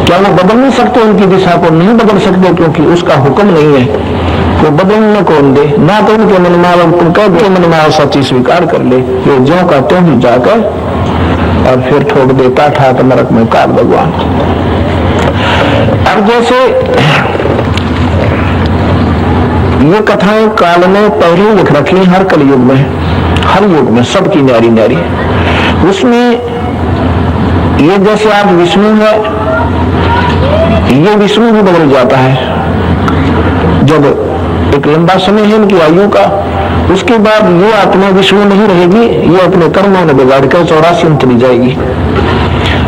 [SPEAKER 1] क्या वो बदल नहीं सकते? उनकी दिशा को नहीं बदल सकते, क्योंकि उसका हुक्म नहीं है। वो बदलने कौन दे? ना तो उनके मन में, तुम कह के मन में सच्ची स्वीकार कर ले, ये ज्यों का त्यों ही जाकर और फिर ठोक देता ठाक नरक में काल भगवान। अब जैसे ये कथाएं काल ने पहले लिख रखी है, हर कलयुग में, हर युग में, सबकी न्यारी न्यारी। उसमें ये जैसे आप विष्णु है, ये विष्णु भी बदल जाता है जब एक लंबा समय है इनकी आयु का। उसके बाद ये आत्मा विष्णु नहीं रहेगी, ये अपने कर्मों में बिगाड़ कर 84 में चली जाएगी।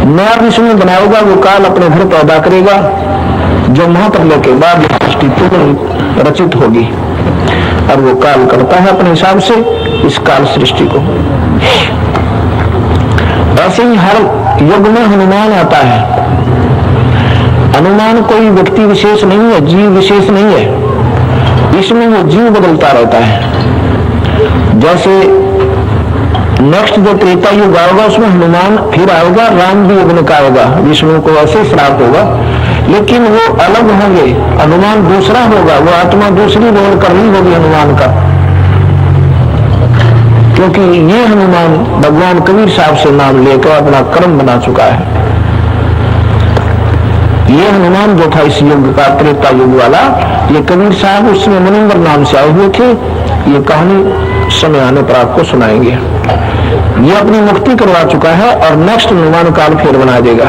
[SPEAKER 1] नया विष्णु बनाएगा, वो काल अपने घर पैदा करेगा, जो महाप्रलय के बाद सृष्टि पूर्ण रचित होगी। और वो काल करता है अपने हिसाब से इस काल सृष्टि को। ऐसे ही हर युग में हनुमान आता है। हनुमान कोई व्यक्ति विशेष नहीं है, जीव विशेष नहीं है, इसमें वो जीव बदलता रहता है। जैसे नेक्स्ट जो त्रेता युग आएगा उसमें हनुमान फिर आएगा, राम भी युग का आएगा, विष्णु को ऐसे श्राप होगा, लेकिन वो अलग होंगे। हनुमान दूसरा होगा, वो आत्मा दूसरी रोल करनी होगी हनुमान का, क्योंकि ये हनुमान भगवान कबीर साहब से नाम लेकर अपना कर्म बना चुका है। ये हनुमान जो था इस युग का, त्रेता युग वाला, ये कबीर साहब उसमें मनिंदर नाम से आए हुए थे। ये कहानी समय आने पर आपको सुनाएंगे। ये अपनी मुक्ति करवा चुका है और नेक्स्ट हनुमान काल फिर बना देगा।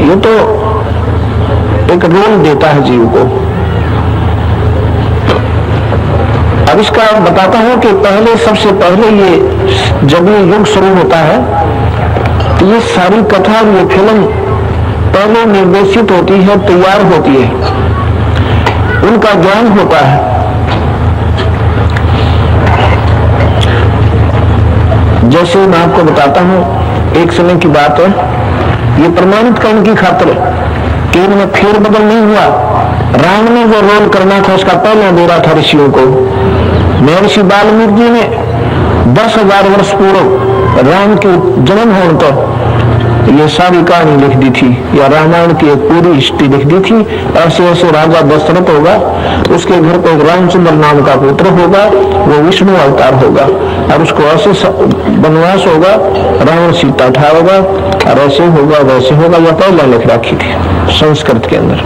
[SPEAKER 1] ये तो एक रोल देता है जीव को। अब इसका बताता हूं कि पहले, सबसे पहले ये जब ये युग शुरू होता है तो ये सारी कथा, ये फिल्म पहले निर्देशित होती है, तैयार होती है, उनका ज्ञान होता है। जैसे मैं आपको बताता हूं, एक समय की बात है, ये प्रमाणित करने की खातिर कि इनमें फेरबदल नहीं हुआ। राम ने जो रोल करना था उसका पहले दे रहा था ऋषियों को। महर्षि वाल्मीकि जी ने 10,000 वर्ष पूर्व राम के जन्म होने तो ये सारी कहानी लिख दी थी, या रामायण की एक पूरी हिस्ट्री लिख दी थी। ऐसे ऐसे राजा दशरथ होगा, उसके घर को एक रामचंद्र नाम का पुत्र होगा, वो विष्णु अवतार होगा, और उसको ऐसे वनवास होगा, रावण सीता उठाएगा, और ऐसे होगा वैसे होगा। यह पहले लिख रखी थी संस्कृत के अंदर।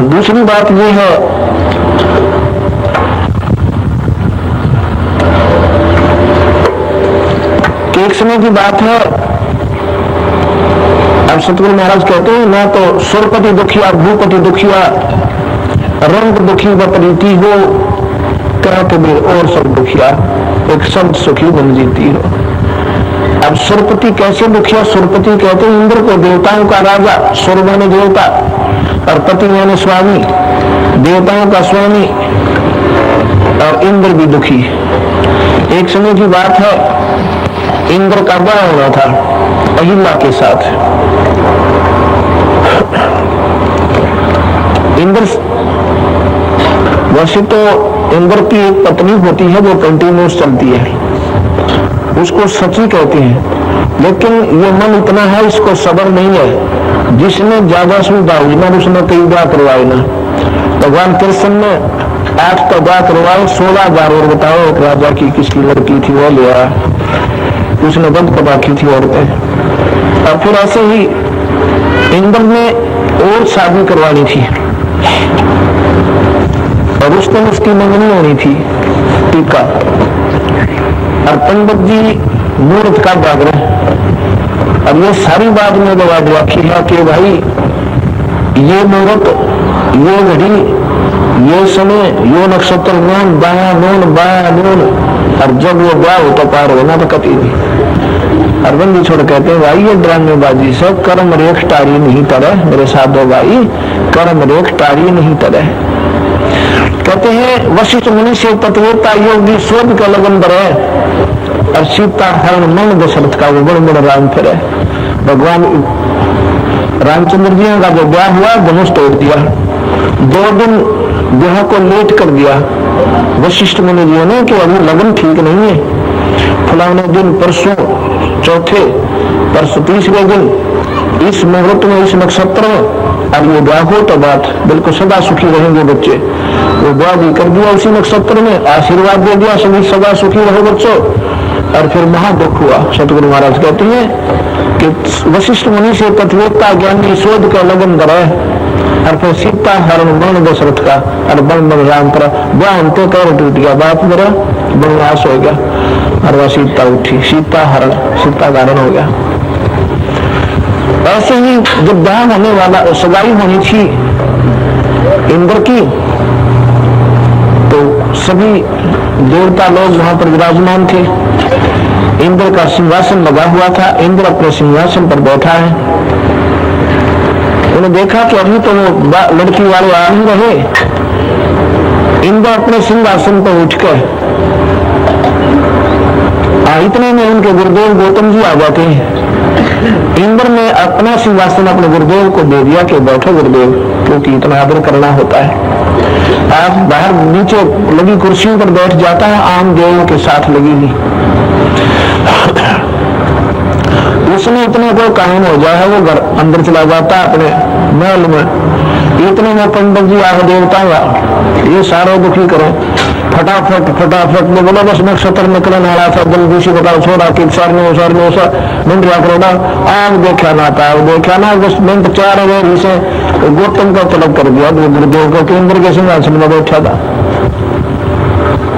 [SPEAKER 1] दूसरी बात यह है, कि एक समय की बात है, अब सतगुरु महाराज कहते हैं, ना तो सुरपति दुखिया, भूपति दुखिया, रंग दुखी बपरीति हो, कहते भी और सब दुखिया, एक संत सुखी बन जीती हो। अब सुरपति कैसे दुखिया? सुरपति कहते हैं इंद्र को, देवताओं का राजा, सुर माने देवता और पति माने स्वामी, देवताओं का स्वामी, और इंद्र भी दुखी। एक समय की बात है, इंद्र का ब्याह होना था अहिल्या के साथ। इंद्र, वैसे तो इंद्र की एक पत्नी होती है जो कंटिन्यूस चलती है, उसको सची कहते हैं, लेकिन ये मन इतना है, इसको सब्र नहीं है। जिसने ज्यादा सुविधा हुई ना, उसने कई ब्याह करवाए ना। भगवान कृष्ण ने 8 तो ब्याह करवाए, 16,000 और बताओ। एक राजा की किसकी लड़की थी वो ले आया, उसने बंद कबा की थी औरतें। और फिर ऐसे ही इंद्र ने और शादी करवानी थी, और उस दिन उसकी मंगनी होनी थी, टीका। और पंडित जी मुहूर्त का भाग रहे। अब ये सारी बात में दवा रखी है कि भाई ये मुहूर्त, ये घड़ी, ये समय, यो नक्षत्र, नून बाया नून बाया नून, और जब वो ब्याह हो तो पार होना तो कभी नहीं। अरविंद छोड़ कहते हैं, भाई ये ड्रामेबाजी से कर्म रेख टारी नहीं तरे, मेरे साधो भाई कर्म रेख टारी नहीं तरे। कहते हैं वशिष्ठ मुनि से तत्वता योगी शोध का लगन बरे और सीता हरण मन दशरथ का वो बड़ बड़ राम फिर भगवान रामचंद्र जी का जो ब्याह हुआ धनुष तोड़ दिया, 2 दिन ब्याह को लेट कर दिया वशिष्ठ मुनि जी ने कि अभी लगन ठीक नहीं है, फलाने दिन परसों चौथे परसों तीसरे दिन इस मुहूर्त में इस नक्षत्र में अब ये ब्याह हो तो बात बिल्कुल सदा सुखी रहेंगे बच्चे। वो ब्याह भी कर दिया उसी नक्षत्र में, आशीर्वाद दे दिया सभी सदा सुखी रहो बच्चों। और फिर महादुख हुआ। सतगुरु महाराज कहते हैं कि वशिष्ठ मुनि से तत्वता ज्ञानी शोध का लगन करे और फिर सीता हरण बन दशरथ का और बन बन राम पर ब्याह उनके कर टूट गया, बाप मेरा वनवास हो गया और वह सीता उठी, सीता हरण सीता का हरण हो गया। ऐसे ही जब ब्याह होने वाला सगाई होनी थी इंद्र की तो सभी देवता लोग वहां पर विराजमान थे। इंद्र का सिंहासन लगा हुआ था, इंद्र अपने सिंहासन पर बैठा है। उन्होंने देखा कि अभी तो वो लड़की वाले आ नहीं रहे। इंद्र अपने सिंहासन पर उठकर इतने में उनके गुरुदेव गौतम जी आ जाते हैं। इंद्र ने अपना सिंहासन अपने गुरुदेव को दे दिया कि बैठो गुरुदेव, क्योंकि इतना आदर करना होता है। आप बाहर नीचे लगी कुर्सियों पर बैठ जाता है, आम देवों के साथ लगी हुई। उसमें इतने को कायम हो जाए वो घर अंदर चला जाता है अपने महल में। इतने में पंडित जी आगे देवता ये सारा दुखी करो, फटाफट में बोला बस नक्षत्र निकलने वाला था, जल्दी से बताओ छोड़ा कि मिंडिया करोड़ा आग देखा ना था, देखा ना बस मिनट 4 हो गए। इसे गौतम को तलब कर दिया गुरुदेव को, केंद्र के सिंहासन में बैठा था।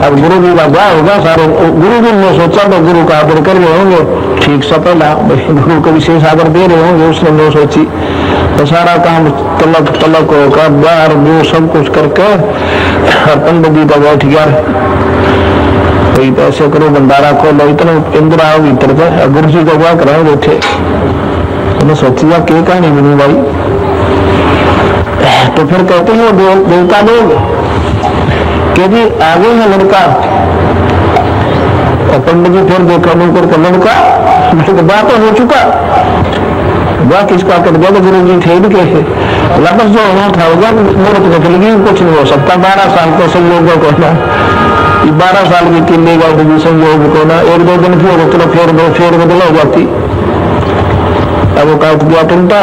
[SPEAKER 1] अब गुरु जी का क्या होगा, सारे गुरु जी ने सोचा तो गुरु का आदर कर रहे होंगे, ठीक सा पहला गुरु को विशेष आदर दे रहे होंगे, उसने न सोची तो सारा काम तलक होकर बार वो सब कुछ करके पंडित जी का बैठ गया। कोई पैसे करो भंडारा खोलो, इतना इंद्र आओ भीतर पे गुरु जी को क्या कराए बैठे। उन्हें सोचिया क्या कहानी बनी भाई। तो फिर कहते हैं देवता लोग कि जी आगे है लड़का, और पंडित जी फिर देखा नौकर का लड़का बात हो चुका, वह किसका कर दिया। तो गुरु जी थे भी कैसे लगभग जो होना था होगा, मुहूर्त निकलेगी, कुछ नहीं हो सकता। 12 साल को संयोग को ना 12 साल की किले का संयोग को ना 1-2 दिन फिर चलो फेर बदल हो जाती। अब वो काट दिया टूटा,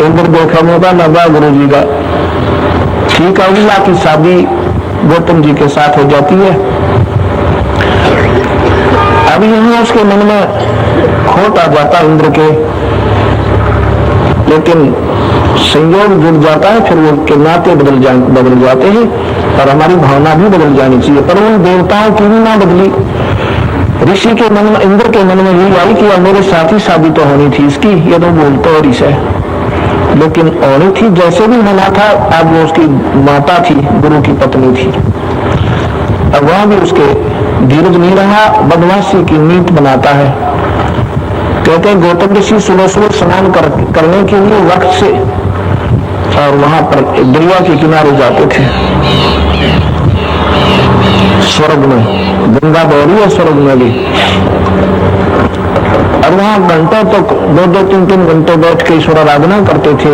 [SPEAKER 1] इंद्र देखा मौका ना बा गुरु जी का। ठीक है, उल्ला की शादी गौतम जी के साथ हो जाती है। अब यही उसके मन में खोट आ जाता इंद्र के, लेकिन संयोग जुड़ जाता है, फिर वो के नाते बदल जाते हैं और हमारी भावना भी बदल जानी चाहिए। पर उन देवताओं की भी ना बदली। ऋषि के मन में, इंद्र के मन में यही आई कि मेरे साथ ही शादी तो होनी थी इसकी, ये तो बोलता और इसे, लेकिन होनी थी जैसे भी मना था। अब वो उसकी माता थी, गुरु की पत्नी थी। अब वहां भी उसके धीरज नहीं रहा, बदमाशी की नीति बनाता है। कहते हैं गौतम ऋषि सुबह स्नान करने के लिए वक्त से और वहां पर दरिया के किनारे जाते थे। स्वर्ग में गंगा बह रही है, स्वर्ग में भी, और वहां घंटों तक 2-2, 3-3 घंटे बैठ के ईश्वर आराधना करते थे।